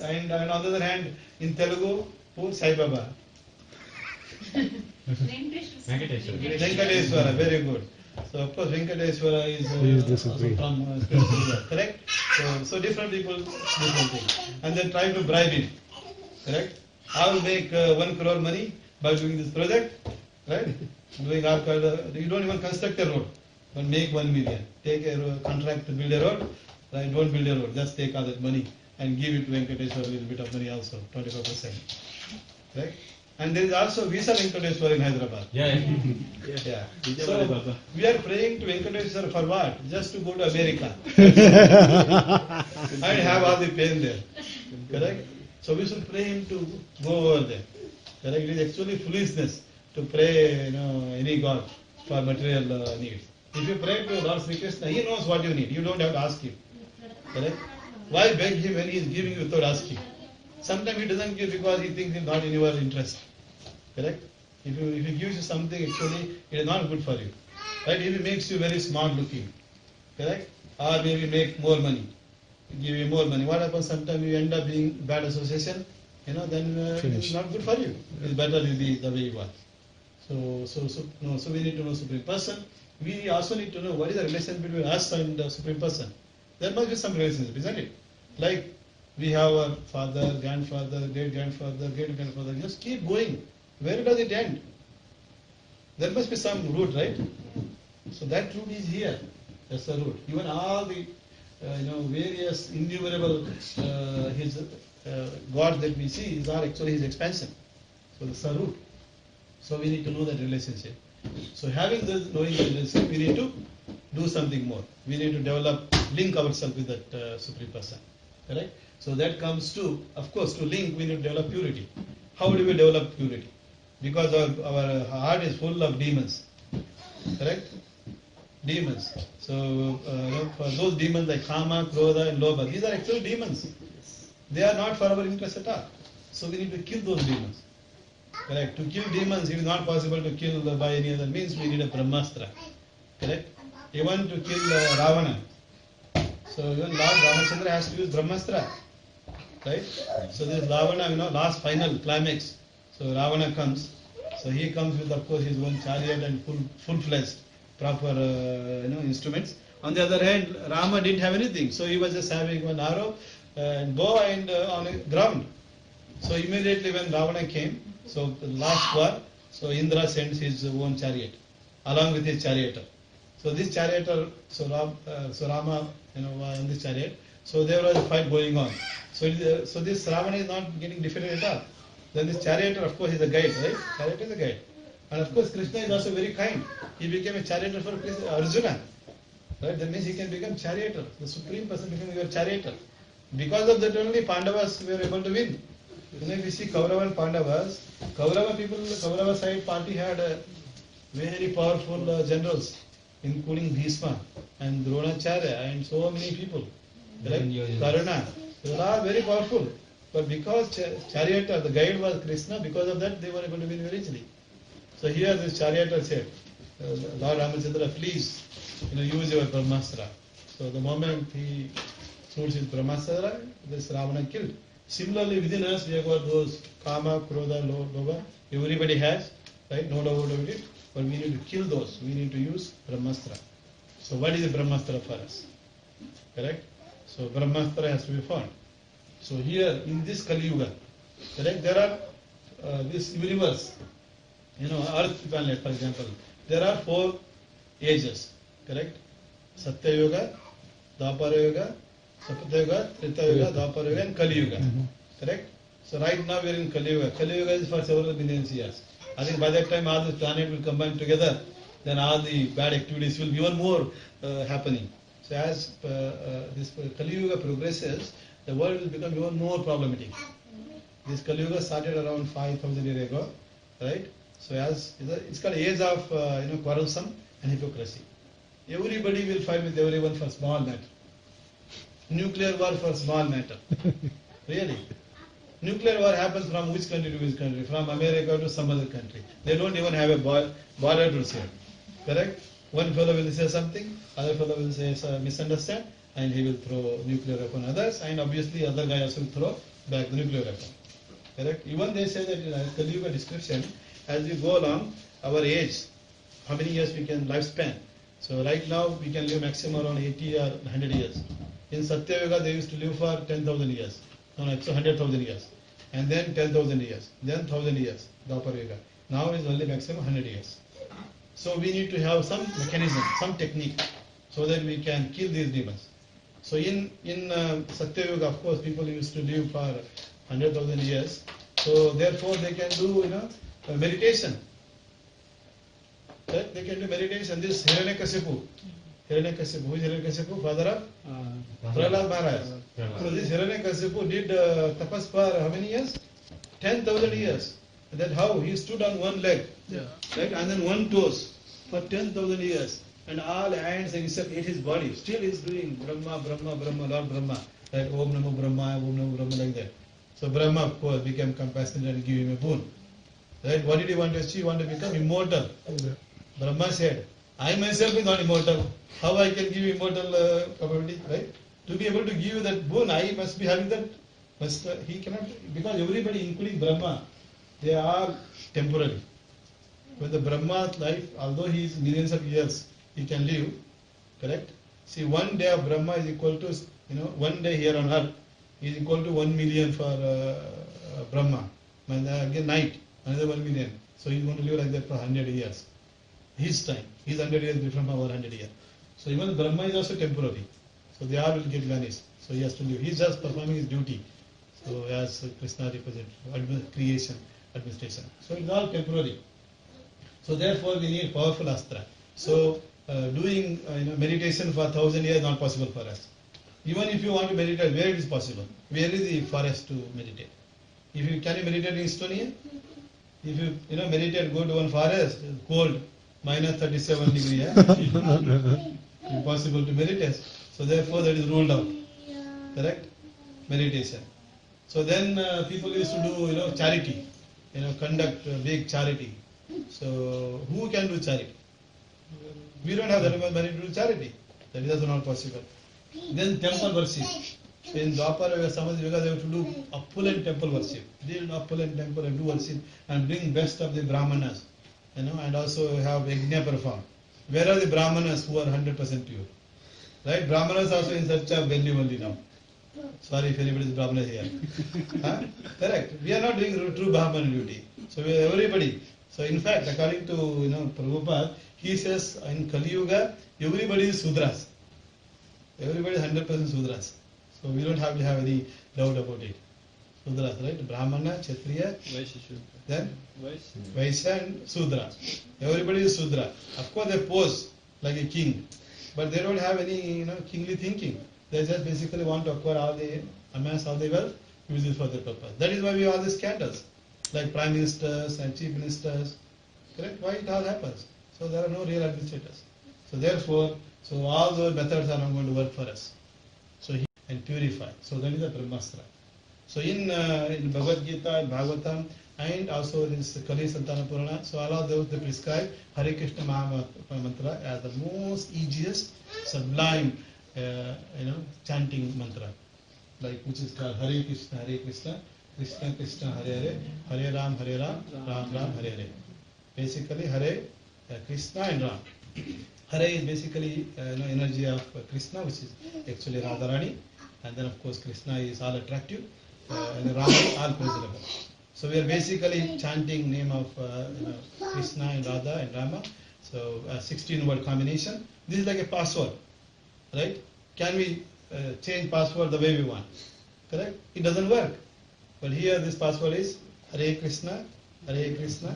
and on the other hand, in Telugu, who? Sai Baba. Venkateswara, very good. So of course Venkateswara is also from correct? So different people, different things. And they try to bribe him. Correct? I will make 1 crore money by doing this project. Right? Doing our you don't even construct a road. But make 1 million. Take a contract to build a road. Right? Don't build a road. Just take all that money and give it to Venkateswara, a little bit of money also, 25%. Right? And there is also Visa Venkateswara in Hyderabad. Yeah. So we are praying to Venkateswara for what? Just to go to America. And have all the pain there. Correct? So we should pray him to go over there. Correct? It is actually foolishness to pray, any god for material needs. If you pray to Lord Sri Krishna, he knows what you need. You don't have to ask him. Correct? Why beg him when he is giving you without asking? Sometimes he doesn't give because he thinks it's not in your interest. Correct? If he gives you something, actually, it is not good for you. Right? If he makes you very smart looking. Correct? Or maybe make more money. Give you more money. What happens? Sometimes you end up being bad association. Then it's not good for you. It's better you be the way you are. So we need to know Supreme Person. We also need to know what is the relation between us and the Supreme Person. There must be some relationship, isn't it? Like we have our father, grandfather, great-grandfather, great-grandfather. Just keep going. Where does it end? There must be some root, right? So that root is here. That's the root. Even all the various innumerable his gods that we see are actually his expansion. So that's the root. So we need to know that relationship. So having this, knowing the relationship, we need to do something more. We need to link ourselves with that Supreme Person. Correct? So that comes to, of course, to link, we need to develop purity. How do we develop purity? Because our heart is full of demons. Correct? Demons. So for those demons like Kama, Krodha and Lobha, these are actually demons. They are not for our interest at all. So we need to kill those demons. Correct? To kill demons, it is not possible to kill by any other means. We need a Brahmastra. Correct? Even to kill Ravana. So even Lord Ramachandra has to use Brahmastra. Right? So this Ravana, last final climax. So Ravana comes. So he comes with, of course, his own chariot and full-fledged, proper, instruments. On the other hand, Rama didn't have anything. So he was just having one arrow and bow and on the ground. So immediately when Ravana came, so the last war, so Indra sends his own chariot along with his charioteer. So this charioteer, so Rama, in this chariot. So there was a fight going on. So this Ravana is not getting defeated at all. Then this charioteer, of course, is a guide, right? Chariot is a guide. And of course, Krishna is also very kind. He became a charioteer for Arjuna. Right? That means he can become charioteer. The Supreme Person became your charioteer. Because of that only Pandavas were able to win. If you see Kaurava and Pandavas, Kaurava side party had very powerful generals, including Bhishma and Dronacharya and so many people. Correct? Karna. They were all very powerful. But because charioteer, the guide was Krishna, because of that they were able to win very easily. So here this charioteer said, Lord Ramachandra, please use your Brahmastra. So the moment he shoots his Brahmastra, this Ravana killed. Similarly, within us we have got those Kama, Krodha, Lobha. Everybody has, right? No doubt about it. But we need to kill those. We need to use Brahmastra. So what is a Brahmastra for us? Correct? So Brahmastra has to be found. So here in this Kali Yuga, correct? There are this universe, Earth planet, for example. There are 4 ages, correct? Satya Yuga, Dwapara Yuga, Sapata Yuga, Treta Yuga, Dwapara Yuga, and Kali Yuga, correct? So right now we are in Kali Yuga. Kali Yuga is for several million years. I think by that time all the planet will combine together, then all the bad activities will be even more happening. So as this Kali Yuga progresses, the world will become even more problematic. This Kali Yuga started around 5,000 years ago, right? So as it's called age of quarrelsome and hypocrisy. Everybody will fight with everyone for small matter. Nuclear war for small matter. Really. Nuclear war happens from which country to which country? From America to some other country. They don't even have a border to say. Correct? One fellow will say something, other fellow will say misunderstand, and he will throw nuclear upon others, and obviously other guy also will throw back the nuclear weapon. Correct? Even they say that in Kali Yuga description, as we go along, our age, how many years we can lifespan. So right now we can live maximum around 80 or 100 years. In Satya Yuga they used to live for 10,000 years. No, it's 100,000 years. And then 10,000 years. Then 1,000 years, Dwapara Yuga. Now is only maximum 100 years. So we need to have some mechanism, some technique, so that we can kill these demons. So in Satya Yuga, of course, people used to live for 100,000 years. So therefore they can do meditation. Right? They can do meditation. This Hiranyakasipu. Who is Hiranyakasipu? Father of Prahlad Maharaj. So this Hiranyakasipu did tapas for how many years? 10,000 years. And then how? He stood on one leg, right, and then one toes for 10,000 years. And all hands except ate his body. Still he is doing Brahma, Brahma, Brahma, Lord Brahma. Right? Om Namo Brahma, Om Namo Brahma, like that. So Brahma, of course, became compassionate and gave him a boon. Right? What did he want to achieve? He wanted to become immortal. Brahma said, I myself is not immortal. How I can give immortal capability? Right? To be able to give you that boon, I must be having that. He cannot, because everybody, including Brahma, they are temporary. When the Brahma's life, although he is millions of years, he can live, correct? See, one day of Brahma is equal to, one day here on earth is equal to 1 million for Brahma. And again night, another 1 million. So he's going to live like that for 100 years. His time. His 100 years different from our 100 years. So even Brahma is also temporary. So they all will get vanished. So he has to live. He's just performing his duty. So as Krishna represents creation, administration. So it's all temporary. So therefore we need powerful astra. So doing meditation for 1,000 years is not possible for us. Even if you want to meditate, where it is possible? Where is the forest to meditate? Can you meditate in Estonia? If you meditate, go to one forest, cold, minus 37 degree. Impossible to meditate. So therefore that is ruled out. Correct? Meditation. So then people used to do charity, conduct big charity. So who can do charity? We don't have that much money to do charity. That is also not possible. Then temple worship. So in Dwapara Yuga, Samadhi Yuga, they have to do opulent temple worship. Build opulent temple and do worship and bring best of the Brahmanas, and also have yajna performed. Where are the Brahmanas who are 100% pure? Right? Brahmanas also in search of value only now. Sorry if anybody is Brahmana here. Correct. We are not doing true Brahmana duty. So everybody. So in fact, according to Prabhupada, he says in Kali Yuga, everybody is Sudras. Everybody is 100% Sudras. So we don't have to have any doubt about it. Sudras, right? Brahmana, Kshatriya, then Vaishya and Sudra. Everybody is Sudra. Of course they pose like a king, but they don't have any kingly thinking. They just basically want to acquire all the amass all the wealth use it for the purpose. That is why we have all these scandals, like prime ministers and chief ministers. Correct? Why it all happens? So there are no real administrators. So therefore, so all those methods are not going to work for us. So he and purify. So that is the Brahmastra. So in Bhagavad Gita, in Bhagavatam, and also this Kali Santana Purana, so all of those they prescribe Hare Krishna Maha Mantra as the most easiest, sublime, chanting mantra, like which is called Hare Krishna, Krishna Krishna, Hare Hare, Hare Ram, Ram Ram, Hare Hare. Basically, Hare Krishna and Ram. Hare is basically energy of Krishna, which is actually Radharani, and then of course Krishna is all attractive, and Rama is all pleasurable. So we are basically chanting name of Krishna and Radha and Rama. So 16-word combination. This is like a password, right? Can we change password the way we want? Correct? It doesn't work. But here this password is Hare Krishna, Krishna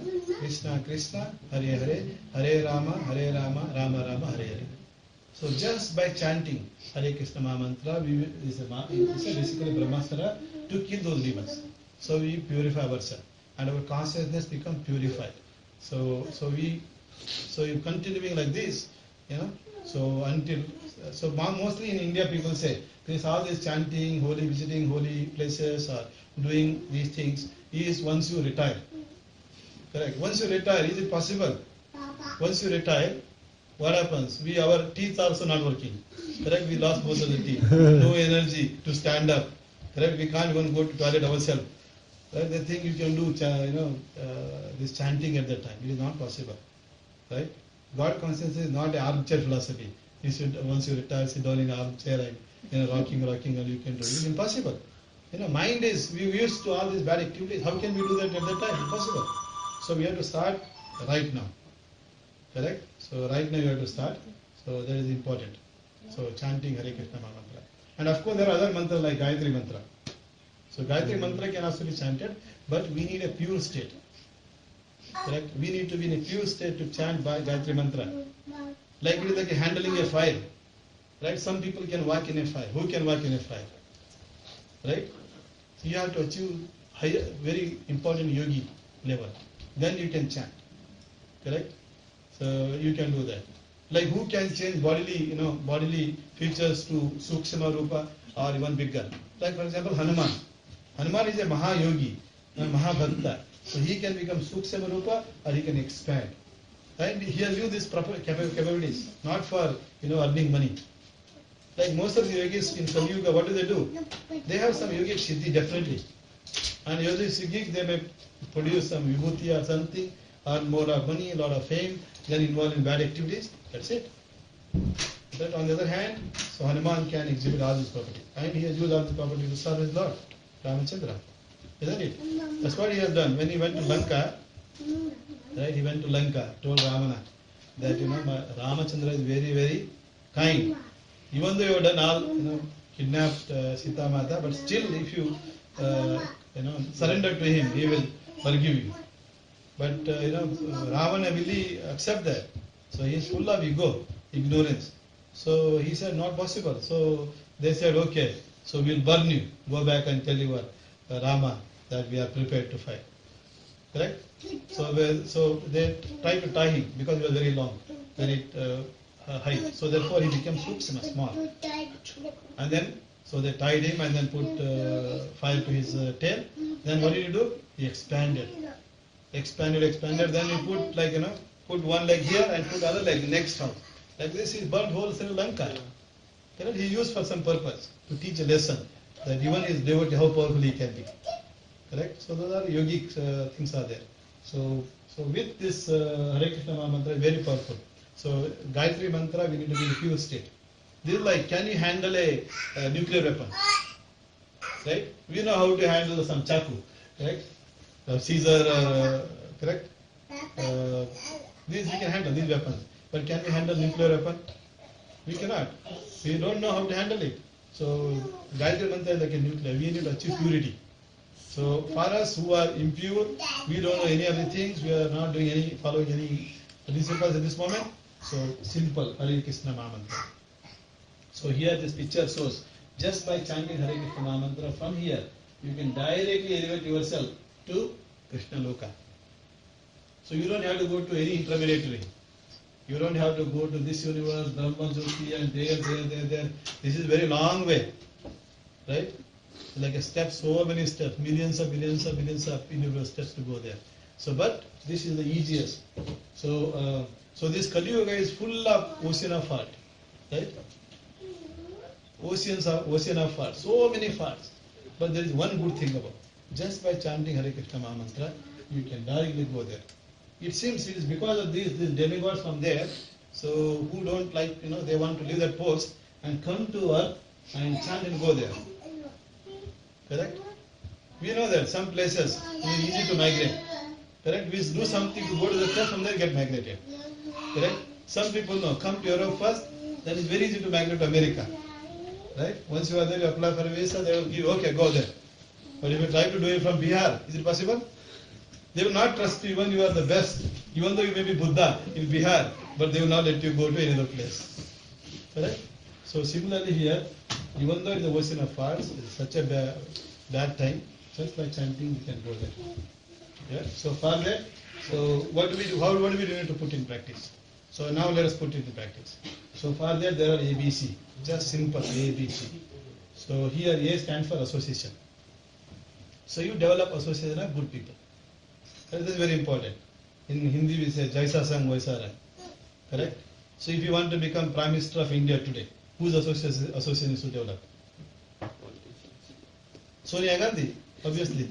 Krishna, Hare Hare, Hare Rama, Rama Rama, Hare Hare. So just by chanting Hare Krishna Maha Mantra, is basically Brahmastra to kill those demons. So we purify ourselves and our consciousness become purified. So you continuing like this, So mostly in India people say there's all this chanting, visiting holy places or doing these things is once you retire. Correct. Once you retire, is it possible? Once you retire, what happens? Our teeth are also not working. Correct. We lost most of the teeth. No energy to stand up. Correct. We can't even go to toilet ourselves. Right? They think you can do this chanting at that time. It is not possible. Right? God consciousness is not an armchair philosophy. You should once you retire, sit down in an armchair and rocking, and you can do it. It's impossible. Mind is we used to all these bad activities. How can we do that at that time? Impossible. So we have to start right now. Correct? So right now you have to start. So that is important. So chanting Hare Krishna Mantra. And of course there are other mantras like Gayatri Mantra. So Gayatri Mantra can also be chanted, but we need a pure state. Correct? We need to be in a pure state to chant by Gayatri Mantra. Like it is like handling a fire. Right? Some people can walk in a fire. Who can walk in a fire? Right? So you have to achieve higher, very important yogi level. Then you can chant. Correct? So you can do that. Like who can change bodily features to Sukshma Rupa or even bigger? Like for example Hanuman. Hanuman is a Mahayogi, a Mahabhakta. So he can become Sukshma Rupa or he can expand. Right? He has used these proper capabilities, not for earning money. Like most of the yogis in Kali Yuga, what do? They have some yogic siddhi definitely. And yogic siddhi, they may produce some vibhuti or something, earn more of money, a lot of fame, then involved in bad activities. That's it. But on the other hand, so Hanuman can exhibit all these properties. And he has used all these properties to serve his Lord, Ramachandra. Isn't it? That's what he has done. When he went to Lanka, right, he went to Lanka, told Ramana that, Ramachandra is very, very kind. Even though you have done all, kidnapped Sita Mata, but still if you, surrender to him, he will forgive you. But, Ravana will accept that. So he is full of ego, ignorance. So he said, not possible. So they said, okay, so we'll burn you. Go back and tell your Rama that we are prepared to fight. Correct? So they tried to tie him because he was very long, very height. So therefore he became Sukshma, small. And then, so they tied him and then put fire to his tail. Then what did he do? He expanded. Expanded. Then he put put one leg here and put other leg next house. Like this, he burned whole Sri Lanka. He used for some purpose to teach a lesson that even his devotee how powerful he can be. Correct? So those are yogic things are there. So with this Hare Krishna Maha Mantra is very powerful. So Gayatri Mantra we need to be in a pure state. This is like, can you handle a nuclear weapon? Right? We know how to handle some chaku. Correct? Caesar, correct? These we can handle, these weapons. But can we handle nuclear weapon? We cannot. We don't know how to handle it. So Gayatri Mantra is like a nuclear. We need to achieve purity. So for us who are impure, we don't know any of the things, we are not doing following any principles at this moment. So simple, Hare Krishna Maha Mantra. So here this picture shows, just by chanting Hare Krishna Maha Mantra from here, you can directly elevate yourself to Krishna Loka. So you don't have to go to any intermediary. You don't have to go to this universe, Brahma Jyoti, and there. This is very long way, right? Like a step, so many steps, millions of universe steps to go there. So, but this is the easiest. So, so this Kali Yuga is full of ocean of art, right? Ocean of art, so many farts. But there is one good thing about it. Just by chanting Hare Krishna Maha Mantra, you can directly go there. It seems it is because of these demigods from there, so who don't like, they want to leave that post and come to earth and chant and go there. Correct? We know that some places it is easy to migrate. Correct? We do something to go to the top, from there get migrated. Correct? Some people know, come to Europe first, then it's very easy to migrate to America. Right? Once you are there, you apply for a visa, they will give, okay, go there. But if you try to do it from Bihar, is it possible? They will not trust you even you are the best. Even though you may be Buddha in Bihar, but they will not let you go to any other place. Correct? So similarly here, even though in the ocean of arts, it's such a bad time, just by chanting we can go there. Yeah? So for that, so what do we do? What do we need to put in practice? So now let us put it in practice. So for that there are ABC, just simple ABC. So here A stands for association. So you develop association of good people. This is very important. In Hindi we say Jaisa Sang Vaisa Rang. Correct? So if you want to become Prime Minister of India today, whose association should develop? Sonia Gandhi, obviously.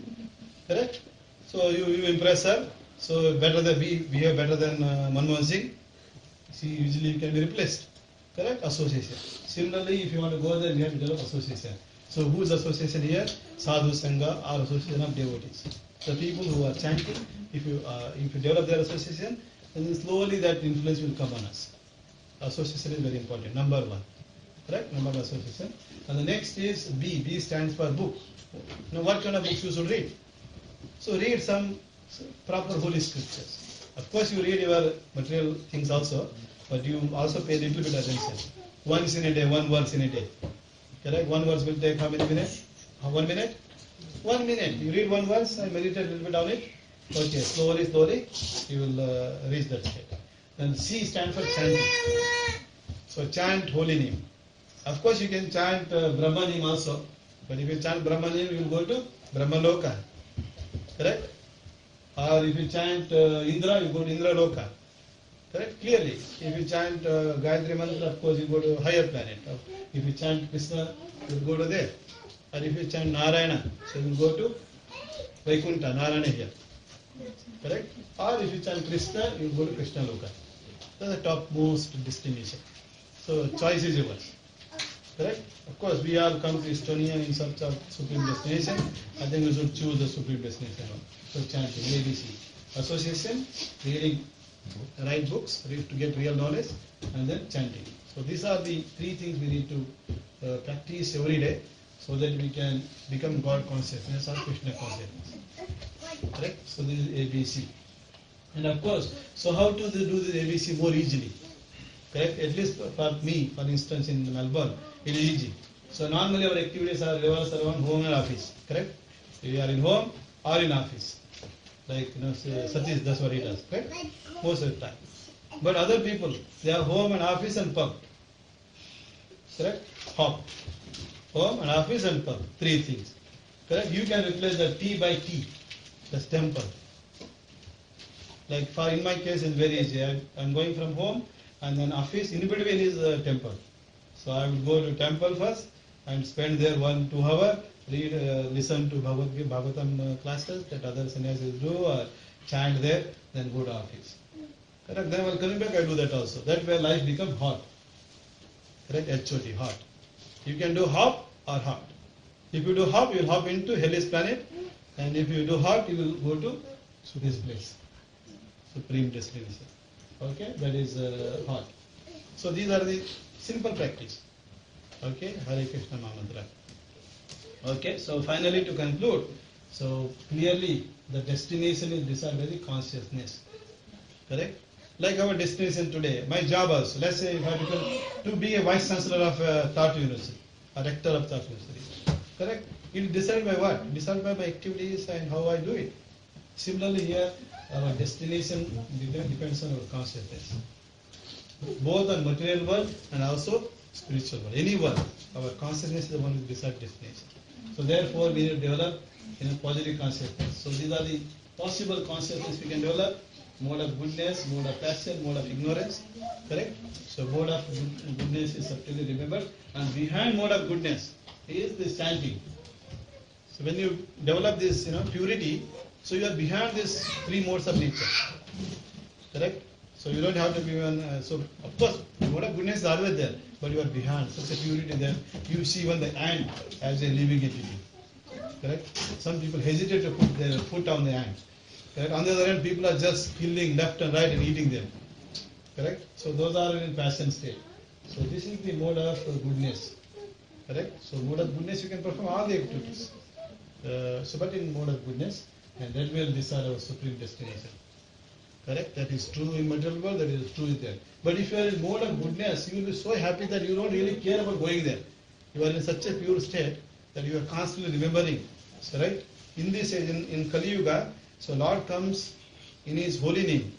Correct? So you impress her. So better than we behave better than Manmohan Singh. She usually can be replaced. Correct? Association. Similarly, if you want to go there, we have to develop association. So whose association here? Sadhu Sangha or association of devotees. The people who are chanting, if you develop their association, then slowly that influence will come on us. Association is very important. Number one. Correct? Number one association. And the next is B. B stands for book. Now what kind of books you should read? So read some proper holy scriptures. Of course you read your material things also, but you also pay a little bit attention. Once in a day, one verse in a day. Correct? One verse will take how many minutes? 1 minute? 1 minute. You read one verse and meditate a little bit on it. Okay, slowly, you will reach that state. Then C stands for chanting. So chant holy name. Of course you can chant Brahma name also. But if you chant Brahma name, you will go to Brahma Loka. Correct? Or if you chant Indra, you go to Indra Loka. Correct? Clearly. If you chant Gayatri Mantra, of course you go to higher planet. If you chant Krishna, you will go to there. Or if you chant Narayana, so you will go to Vaikuntha, Narayana here. Correct? Or if you chant Krishna, you will go to Krishna Loka. That's the topmost destination. So choice is yours. Correct? Of course, we all come to Estonia in search of supreme destination. I think we should choose the supreme destination. So chanting, ABC. Association, reading right books, read to get real knowledge, and then chanting. So these are the three things we need to practice every day, so that we can become God consciousness or Krishna consciousness. Correct? So this is ABC. And of course, so how to do this ABC more easily? Correct? At least for me, for instance, in Melbourne, it is easy. So normally our activities are revolved around home and office. Correct? We are in home or in office. Like, Satish, that's what he does. Correct? Most of the time. But other people, they are home and office and pub. Correct? Hop. Home and office and pub. Three things. Correct? You can replace the T by T. That's temple. Like in my case, it's very easy. I'm going from home and then office. In between is temple. So I will go to temple first and spend there 1-2 hours, read, listen to Bhagavatam classes that other sannyasis do, or chant there, then go to office. Correct? Then while coming back, I do that also. That way life becomes hot. Correct? HOT, hot. You can do hop or hot. If you do hop, you will hop into hellish planet, and if you do hot, you will go to this place, supreme destination. Okay, that is hot. So these are the simple practice. Okay, Hare Krishna Maha Mantra. Okay, so finally to conclude, so clearly the destination is decided by the consciousness. Correct? Like our destination today, my job also. Let's say if I become to be a vice chancellor of Tartu University, a rector of Tartu University. Correct? It is decided by what? Decided by my activities and how I do it. Similarly here, our destination depends on our consciousness. Both on material world and also spiritual world. Any world, our consciousness is the one who decides destination. So therefore, we need to develop positive consciousness. So these are the possible consciousness we can develop. Mode of goodness, mode of passion, mode of ignorance. Correct? So mode of goodness is subtly remembered. And behind mode of goodness is this chanting. So when you develop this purity, so you are behind these three modes of nature. Correct? So you don't have to be one. So of course, mode of goodness is always there, but you are behind such a purity there. You see even the ant as a living entity. Correct? Some people hesitate to put their foot on the ant. Correct? On the other hand, people are just killing left and right and eating them. Correct? So those are in passion state. So this is the mode of goodness. Correct? So mode of goodness, you can perform all the activities. But in mode of goodness, and that will decide our supreme destination. Correct? That is true in material world, that is true in there. But if you are in mode of goodness, you will be so happy that you don't really care about going there. You are in such a pure state that you are constantly remembering. So right? In this age, in Kali Yuga, so Lord comes in His holy name.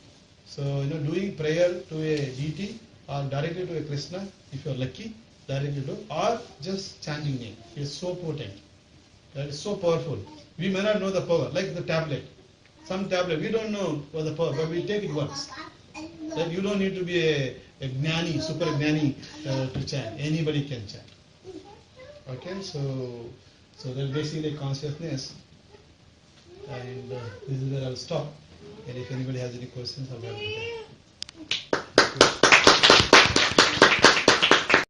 So doing prayer to a deity or directly to a Krishna, if you are lucky, directly to, or just chanting name. It is so potent. That is so powerful. We may not know the power, like the tablet. Some tablet, we don't know what the power, but we take it once. That you don't need to be a gnani, super gnani to chant. Anybody can chant. Okay, so that's basically consciousness. And this is where I'll stop. And if anybody has any questions, I'll be happy to take.